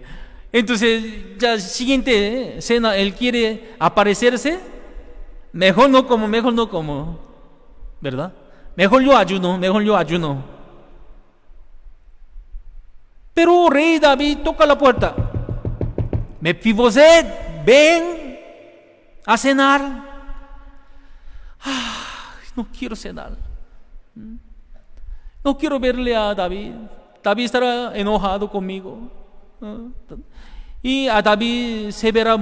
Entonces, ya siguiente cena, él quiere aparecerse. Mejor no como, ¿verdad? Mejor yo ayuno. Pero rey David toca la puerta. Mefiboset, ven a cenar. No quiero cenar. No quiero verle a David. David estará enojado conmigo. Y a David se verá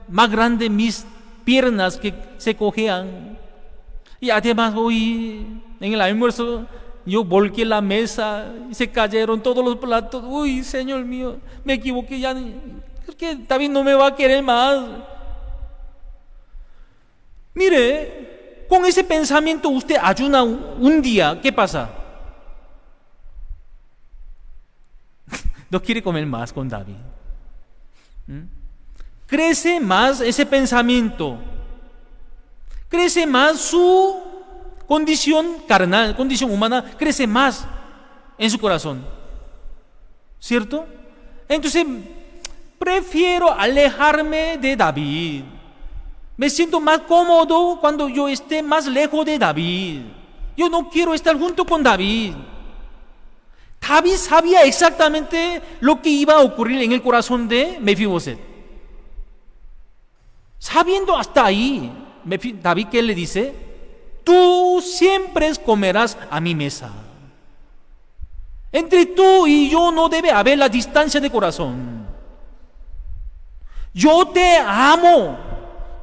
más grande mis piernas que se cojean. Y además hoy en el almuerzo yo volqué la mesa y se cayeron todos los platos. Uy, Señor mío, me equivoqué ya. Es que David no me va a querer más. Mire, con ese pensamiento usted ayuna un día, ¿qué pasa? No quiere comer más con David. Crece más ese pensamiento. Crece más su condición carnal, condición humana, crece más en su corazón. ¿Cierto? Entonces, prefiero alejarme de David. Me siento más cómodo cuando yo esté más lejos de David. Yo no quiero estar junto con David. David sabía exactamente lo que iba a ocurrir en el corazón de Mefiboset. Sabiendo hasta ahí, David, ¿qué le dice? tú siempre comerás a mi mesa. Entre tú y yo no debe haber la distancia de corazón. Yo te amo.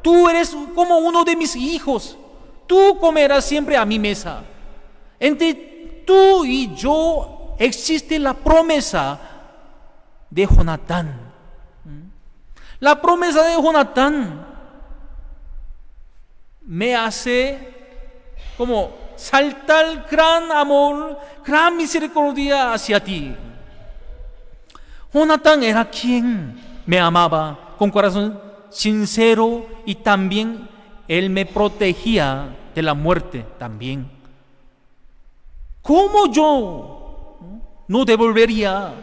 Tú eres como uno de mis hijos. Tú comerás siempre a mi mesa. Entre tú y yo existe la promesa de Jonatán. La promesa de Jonatán me hace como saltar gran amor, gran misericordia hacia ti. Jonatán era quien me amaba con corazón sincero y también él me protegía de la muerte también. ¿Cómo yo no devolvería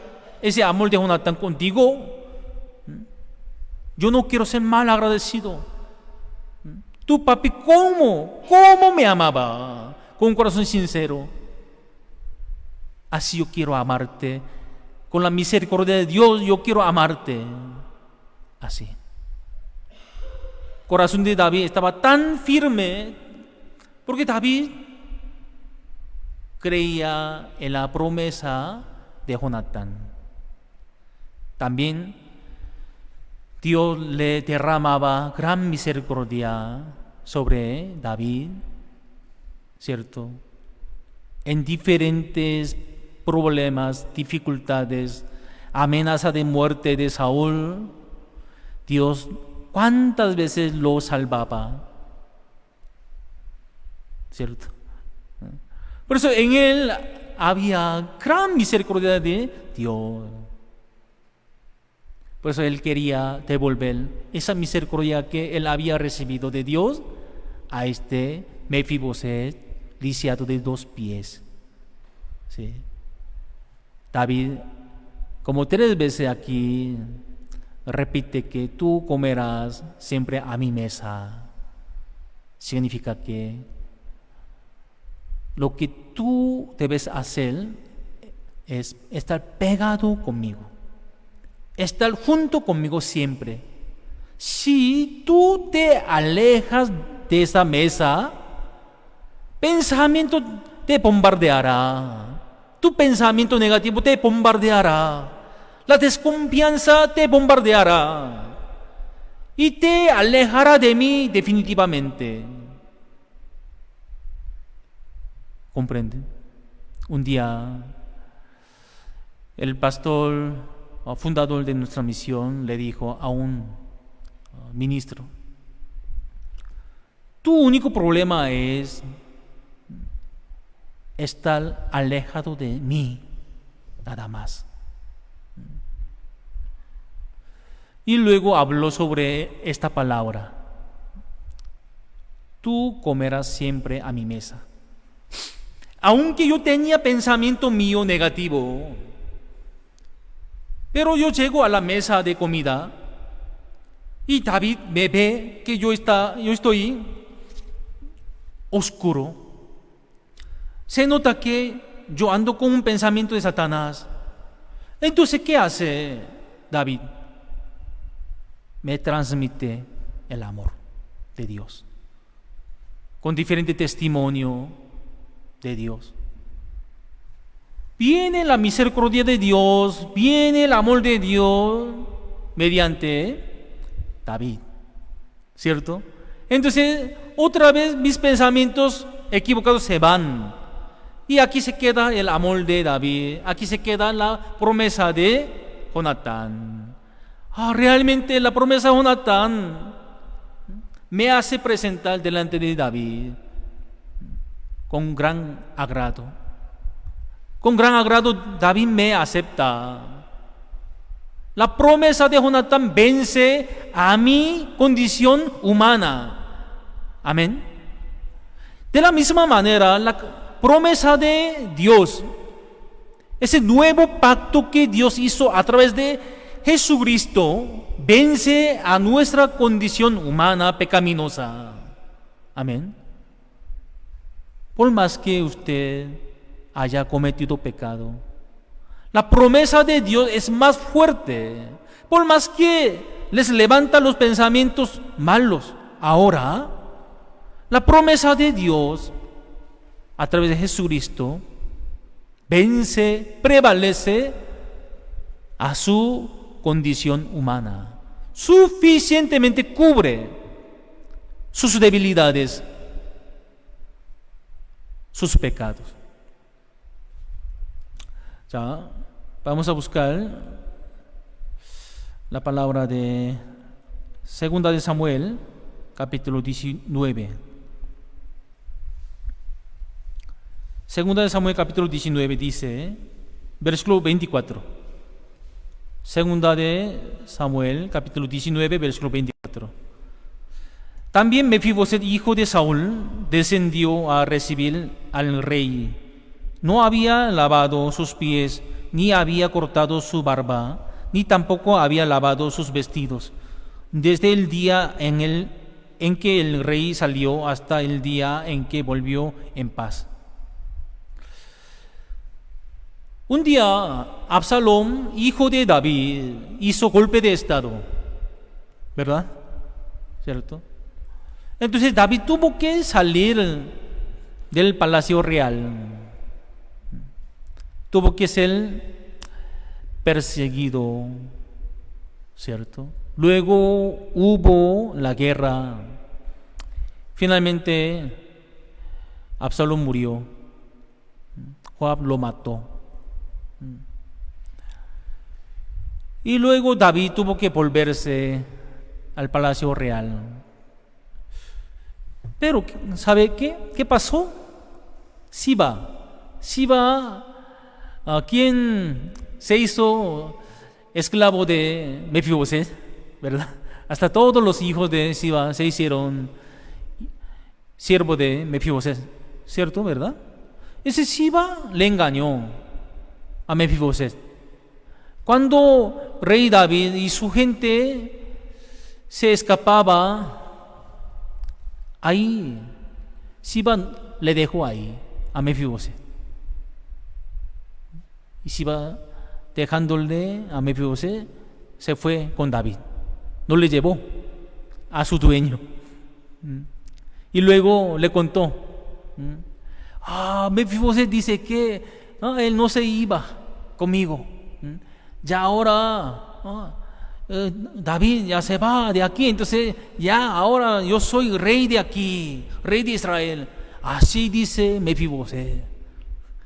ese amor de Jonatán contigo? Yo no quiero ser mal agradecido. Tu papi, ¿cómo me amaba? Con un corazón sincero. Así yo quiero amarte. Con la misericordia de Dios, yo quiero amarte. Así. Corazón de David estaba tan firme porque David creía en la promesa de Jonatán. También Dios le derramaba gran misericordia sobre David, ¿cierto? En diferentes problemas, dificultades, amenaza de muerte de Saúl, Dios cuántas veces lo salvaba, ¿cierto? Por eso en él había gran misericordia de Dios. Por eso él quería devolver esa misericordia que él había recibido de Dios a este Mefiboset, lisiado de 2 pies. ¿Sí? David, como 3 veces aquí, repite que tú comerás siempre a mi mesa. Significa que lo que tú debes hacer es estar pegado conmigo, estar junto conmigo siempre. Si tú te alejas de esa mesa, pensamiento te bombardeará, tu pensamiento negativo te bombardeará, la desconfianza te bombardeará y te alejará de mí definitivamente. ¿Comprenden? Un día el pastor fundador de nuestra misión le dijo a un ministro: tu único problema es estar alejado de mí, nada más. Y luego habló sobre esta palabra: tú comerás siempre a mi mesa. Aunque yo tenía pensamiento mío negativo, pero yo llego a la mesa de comida y David me ve que yo estoy oscuro. Se nota que yo ando con un pensamiento de Satanás. Entonces, ¿qué hace David? Me transmite el amor de Dios con diferente testimonio de Dios. Viene la misericordia de Dios, viene el amor de Dios mediante David, ¿cierto? Entonces, otra vez mis pensamientos equivocados se van y aquí se queda el amor de David, aquí se queda la promesa de Jonatán. Realmente la promesa de Jonatán me hace presentar delante de David con gran agrado. Con gran agrado David me acepta. La promesa de Jonatán vence a mi condición humana. Amén. De la misma manera, la promesa de Dios, ese nuevo pacto que Dios hizo a través de Jesucristo, vence a nuestra condición humana pecaminosa. Amén. Por más que usted haya cometido pecado, la promesa de Dios es más fuerte. Por más que les levanta los pensamientos malos ahora, la promesa de Dios a través de Jesucristo vence, prevalece a su condición humana. Suficientemente cubre sus debilidades, sus pecados. Ya, vamos a buscar la palabra de Segunda de Samuel, capítulo 19. Segunda de Samuel, capítulo 19 dice, versículo 24. Segunda de Samuel, capítulo 19, versículo 24. También Mefiboset, hijo de Saúl, descendió a recibir al rey. No había lavado sus pies, ni había cortado su barba, ni tampoco había lavado sus vestidos, desde el día en que el rey salió hasta el día en que volvió en paz. Un día, Absalom, hijo de David, hizo golpe de estado, ¿verdad? ¿Cierto? Entonces David tuvo que salir del palacio real. Tuvo que ser perseguido, ¿cierto? Luego hubo la guerra. Finalmente, Absalom murió. Joab lo mató. Y luego David tuvo que volverse al palacio real. Pero, ¿sabe qué? ¿Qué pasó? Siba, quien se hizo esclavo de Mefiboset, ¿verdad? Hasta todos los hijos de Siba se hicieron siervo de Mefiboset, ¿cierto? ¿Verdad? Ese Siba le engañó a Mefiboset. Cuando rey David y su gente se escapaba, ahí Siba le dejó ahí a Mefiboset. Y Siba, dejándole a Mefiboset, se fue con David. No le llevó a su dueño. Y luego le contó. Mefiboset dice que él no se iba conmigo. Ya ahora David ya se va de aquí, entonces ya ahora yo soy rey de aquí, rey de Israel. Así dice Mefiboset.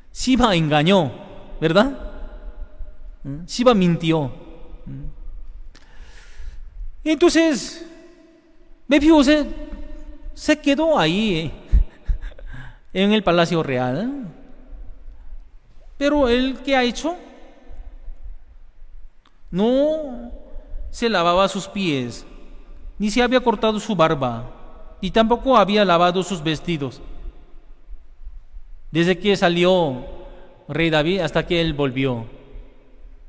Siba engañó, ¿verdad? Siba mintió. Entonces Mefiboset se quedó ahí en el palacio real. Pero él, ¿qué ha hecho? No se lavaba sus pies, ni se había cortado su barba, y tampoco había lavado sus vestidos, desde que salió rey David hasta que él volvió,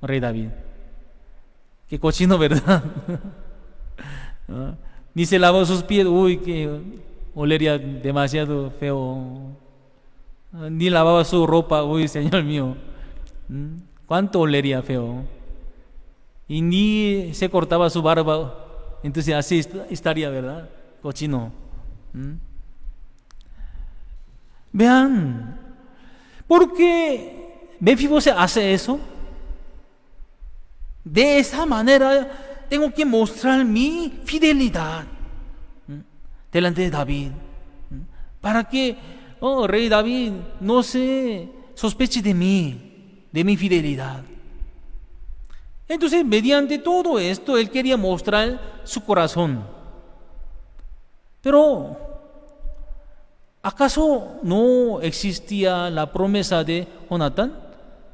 rey David. Qué cochino, ¿verdad? Ni se lavó sus pies, uy, que olería demasiado feo. Ni lavaba su ropa, uy, Señor mío, cuánto olería feo. Y ni se cortaba su barba, entonces así estaría, ¿verdad? Cochino. Vean, ¿por qué Mefiboset hace eso? De esa manera tengo que mostrar mi fidelidad delante de David, para que rey David no se sospeche de mí, de mi fidelidad. Entonces, mediante todo esto, él quería mostrar su corazón. Pero, ¿acaso no existía la promesa de Jonatán?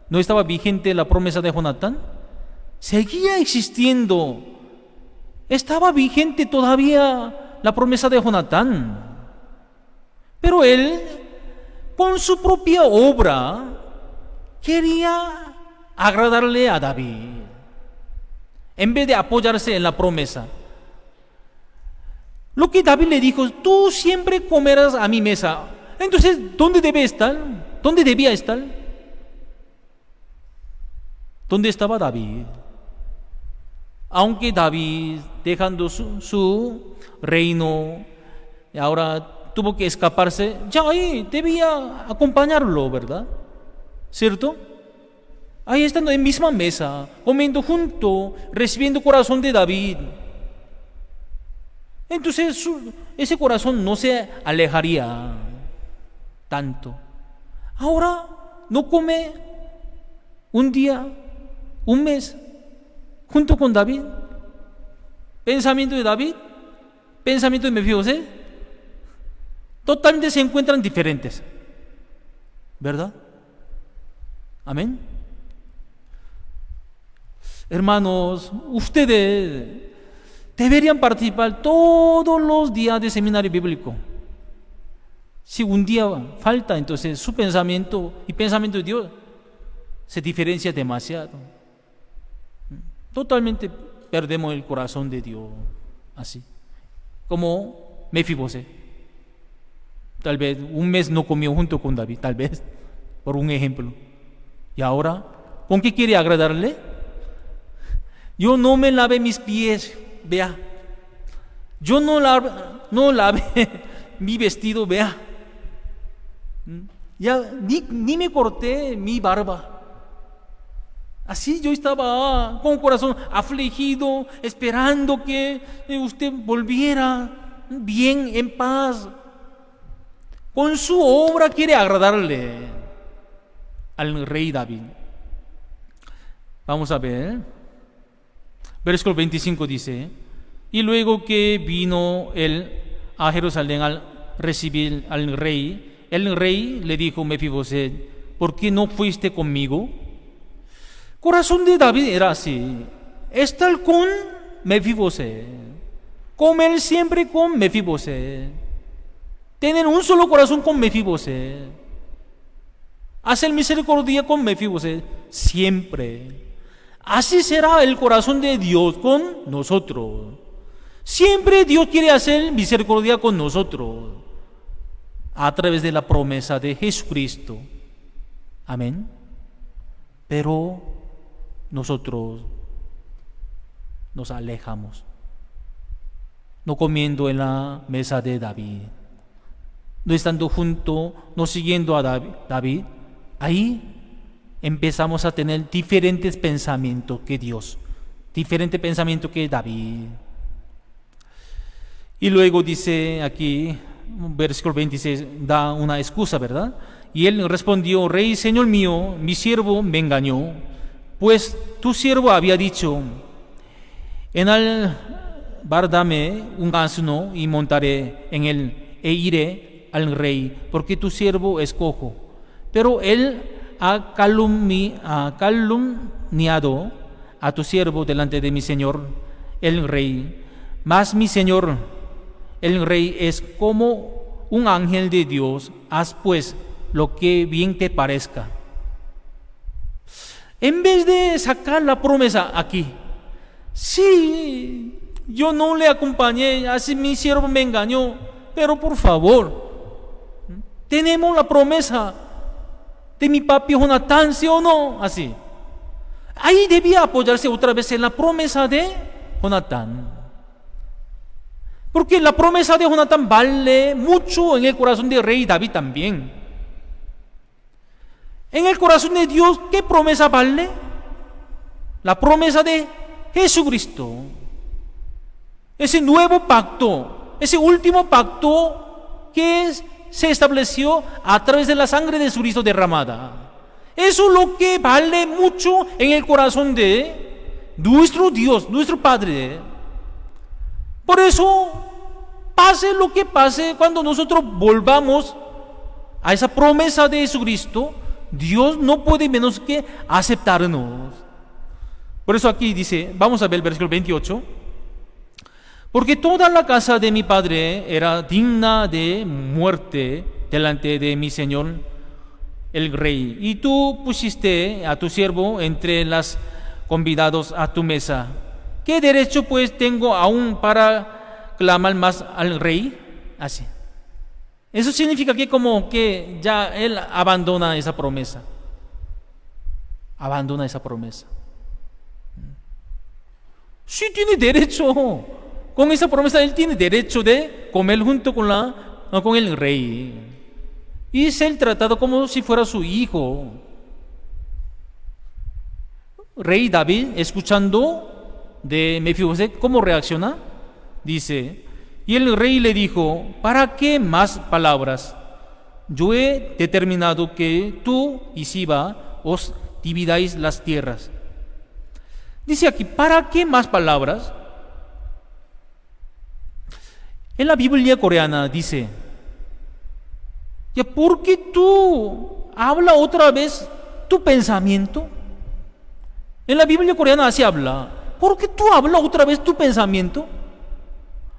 ¿No estaba vigente la promesa de Jonatán? Seguía existiendo. Estaba vigente todavía la promesa de Jonatán. Pero él, con su propia obra, quería agradarle a David, en vez de apoyarse en la promesa. Lo que David le dijo: tú siempre comerás a mi mesa. Entonces, ¿dónde debe estar? ¿Dónde debía estar? ¿Dónde estaba David? Aunque David, dejando su reino, ahora tuvo que escaparse, ya ahí debía acompañarlo, ¿verdad? ¿Cierto? Ahí estando en misma mesa, comiendo junto, recibiendo corazón de David. Entonces ese corazón no se alejaría tanto. Ahora no come un día, un mes, junto con David. Pensamiento de David, pensamiento de Mefiboset, totalmente se encuentran diferentes, ¿verdad? Amén. Hermanos, ustedes deberían participar todos los días de seminario bíblico. Si un día falta, entonces su pensamiento y pensamiento de Dios se diferencia demasiado. Totalmente perdemos el corazón de Dios, así como Mefiboset. Tal vez un mes no comió junto con David, tal vez, por un ejemplo. Y ahora, ¿con qué quiere agradarle? Yo no me lavé mis pies, vea. Yo no lavé mi vestido, vea. Ya ni me corté mi barba. Así yo estaba con un corazón afligido, esperando que usted volviera bien, en paz. Con su obra quiere agradarle al rey David. Vamos a ver. Versículo 25 dice: y luego que vino él a Jerusalén al recibir al rey, el rey le dijo a Mefiboset: ¿por qué no fuiste conmigo? Corazón de David era así, estar con Mefiboset, comer siempre con Mefiboset, tener un solo corazón con Mefiboset, hacer misericordia con Mefiboset siempre. Así será el corazón de Dios con nosotros. Siempre Dios quiere hacer misericordia con nosotros a través de la promesa de Jesucristo. Amén. Pero nosotros nos alejamos, no comiendo en la mesa de David, no estando junto, no siguiendo a David. Ahí empezamos a tener diferentes pensamientos que Dios, diferente pensamiento que David. Y luego dice aquí, versículo 26, da una excusa, ¿verdad? Y él respondió: rey, señor mío, mi siervo me engañó, pues tu siervo había dicho: en el bar dame un asno y montaré en él e iré al rey, porque tu siervo es cojo. Pero él ha calumniado a tu siervo delante de mi señor el rey. Mas mi señor el rey es como un ángel de Dios. Haz pues lo que bien te parezca. En vez de sacar la promesa aquí: sí, yo no le acompañé, así mi siervo me engañó, pero por favor, tenemos la promesa de mi papi Jonatán, ¿sí o no? Así. Ahí debía apoyarse otra vez en la promesa de Jonatán. Porque la promesa de Jonatán vale mucho en el corazón del rey David también. En el corazón de Dios, ¿qué promesa vale? La promesa de Jesucristo. Ese nuevo pacto, ese último pacto que se estableció a través de la sangre de Jesucristo derramada. Eso es lo que vale mucho en el corazón de nuestro Dios, nuestro Padre. Por eso, pase lo que pase, cuando nosotros volvamos a esa promesa de Jesucristo, Dios no puede menos que aceptarnos. Por eso aquí dice, vamos a ver el versículo 28. Porque toda la casa de mi padre era digna de muerte delante de mi señor el rey. Y tú pusiste a tu siervo entre los convidados a tu mesa. ¿Qué derecho pues tengo aún para clamar más al rey? Así. Eso significa que como que ya él abandona esa promesa. Abandona esa promesa. Sí tiene derecho. Con esa promesa él tiene derecho de comer junto con la con el rey y ser tratado como si fuera su hijo. Rey David, escuchando de Mefiboset, ¿cómo reacciona? Dice, y el rey le dijo, ¿para qué más palabras? Yo he determinado que tú y Siba os dividáis las tierras. Dice aquí, ¿para qué más palabras? En la Biblia coreana dice, ¿ya por qué tú habla otra vez tu pensamiento? En la Biblia coreana así habla, ¿por qué tú habla otra vez tu pensamiento?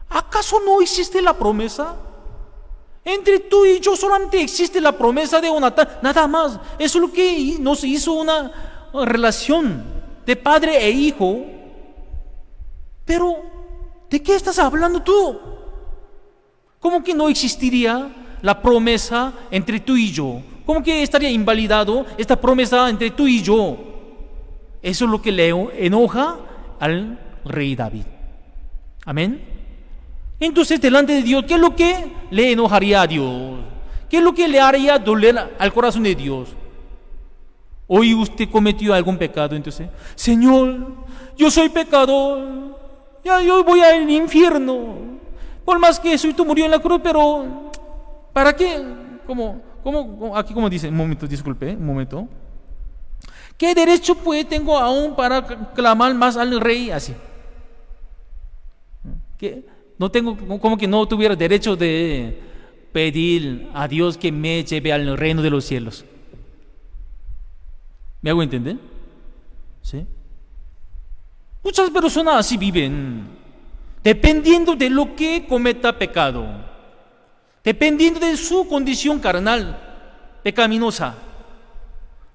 ¿Acaso no existe la promesa? Entre tú y yo solamente existe la promesa de Jonatán, nada más. Eso es lo que nos hizo una relación de padre e hijo. Pero, ¿de qué estás hablando tú? ¿Cómo que no existiría la promesa entre tú y yo? ¿Cómo que estaría invalidado esta promesa entre tú y yo? Eso es lo que le enoja al rey David. Amén. Entonces, delante de Dios, ¿qué es lo que le enojaría a Dios? ¿Qué es lo que le haría doler al corazón de Dios? Hoy usted cometió algún pecado, entonces, Señor, yo soy pecador, ya yo voy al infierno. Por más que Jesús murió en la cruz, pero ¿para qué? Aquí como dice, un momento, disculpe, un momento. ¿Qué derecho pues tengo aún para clamar más al rey así? ¿Qué? No tengo, como que no tuviera derecho de pedir a Dios que me lleve al reino de los cielos. ¿Me hago entender? ¿Sí? Muchas personas así viven, dependiendo de lo que cometa pecado, dependiendo de su condición carnal, pecaminosa,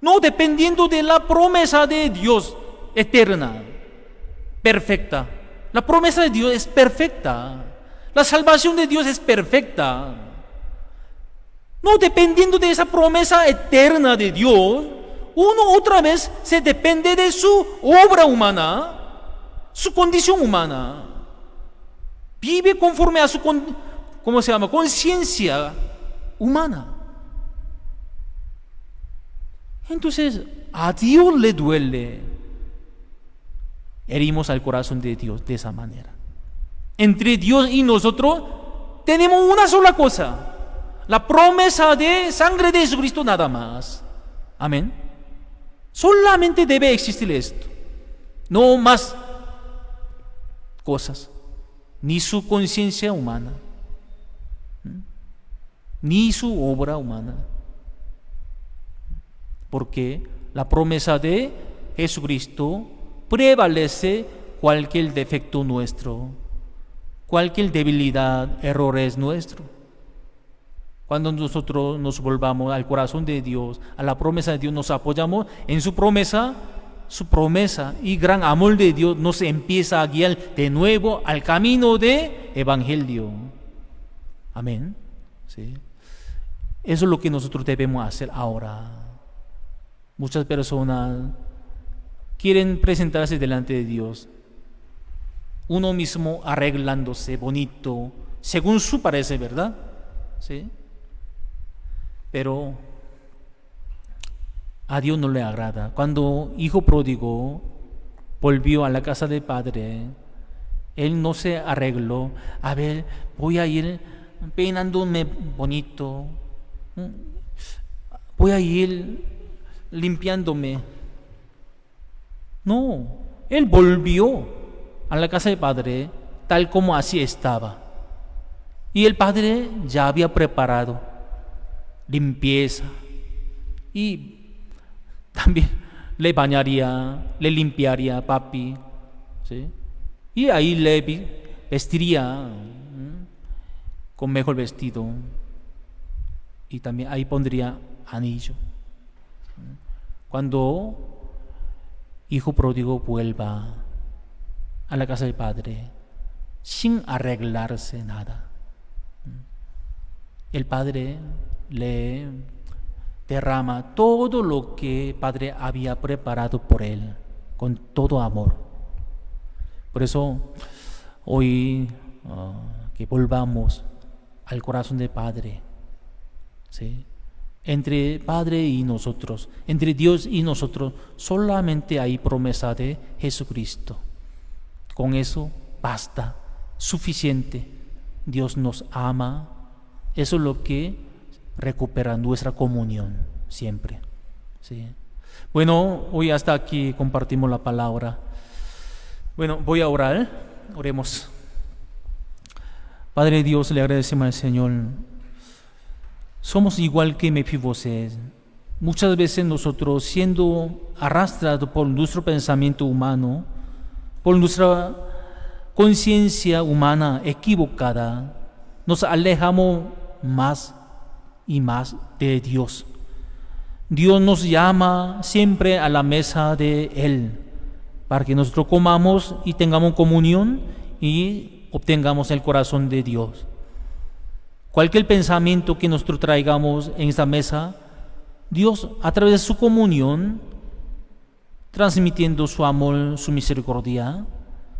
no dependiendo de la promesa de Dios eterna, perfecta. La promesa de Dios es perfecta. La salvación de Dios es perfecta. No dependiendo de esa promesa eterna de Dios, uno otra vez se depende de su obra humana, su condición humana. Vive conforme a su conciencia humana. Entonces, a Dios le duele. Herimos al corazón de Dios de esa manera. Entre Dios y nosotros tenemos una sola cosa: la promesa de sangre de Jesucristo, nada más. Amén. Solamente debe existir esto, no más cosas, ni su conciencia humana, ni su obra humana, porque la promesa de Jesucristo prevalece cualquier defecto nuestro, cualquier debilidad, errores nuestro. Cuando nosotros nos volvamos al corazón de Dios, a la promesa de Dios, nos apoyamos en su promesa y gran amor de Dios nos empieza a guiar de nuevo al camino de evangelio. Amén. ¿Sí? Eso es lo que nosotros debemos hacer ahora. Muchas personas quieren presentarse delante de Dios, uno mismo arreglándose bonito, según su parecer, ¿verdad? ¿Sí? Pero a Dios no le agrada. Cuando hijo pródigo volvió a la casa del padre, él no se arregló. A ver, voy a ir peinándome bonito, voy a ir limpiándome. No, él volvió a la casa del padre tal como así estaba. Y el padre ya había preparado limpieza y también le bañaría, le limpiaría, papi, ¿sí? Y ahí le vestiría con mejor vestido y también ahí pondría anillo. Cuando hijo pródigo vuelva a la casa del padre sin arreglarse nada, el padre le derrama todo lo que el padre había preparado por él con todo amor. Por eso hoy que volvamos al corazón del Padre. ¿Sí? Entre Padre y nosotros, entre Dios y nosotros, solamente hay promesa de Jesucristo. Con eso basta, suficiente. Dios nos ama. Eso es lo que recupera nuestra comunión siempre. ¿Sí? Bueno, hoy hasta aquí compartimos la palabra. Bueno, voy a orar. Oremos. Padre Dios, le agradecemos al Señor. Somos igual que Mefiboset. Muchas veces nosotros, siendo arrastrados por nuestro pensamiento humano, por nuestra conciencia humana equivocada, nos alejamos más y más de Dios. Dios nos llama siempre a la mesa de Él, para que nosotros comamos y tengamos comunión y obtengamos el corazón de Dios. Cualquier pensamiento que nosotros traigamos en esta mesa, Dios, a través de su comunión, transmitiendo su amor, su misericordia,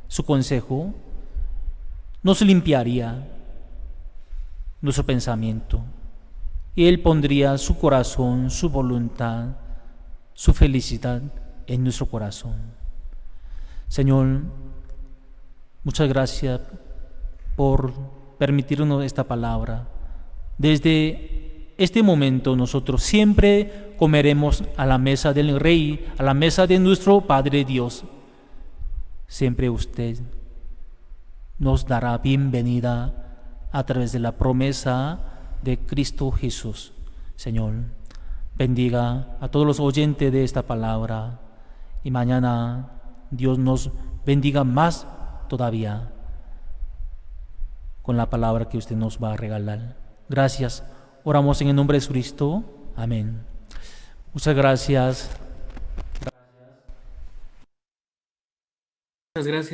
su consejo, nos limpiaría nuestro pensamiento. Y Él pondría su corazón, su voluntad, su felicidad en nuestro corazón. Señor, muchas gracias por permitirnos esta palabra. Desde este momento nosotros siempre comeremos a la mesa del Rey, a la mesa de nuestro Padre Dios. Siempre usted nos dará bienvenida a través de la promesa de Cristo Jesús. Señor, bendiga a todos los oyentes de esta palabra y mañana Dios nos bendiga más todavía con la palabra que usted nos va a regalar. Gracias. Oramos en el nombre de Cristo. Amén. Muchas gracias. Muchas gracias.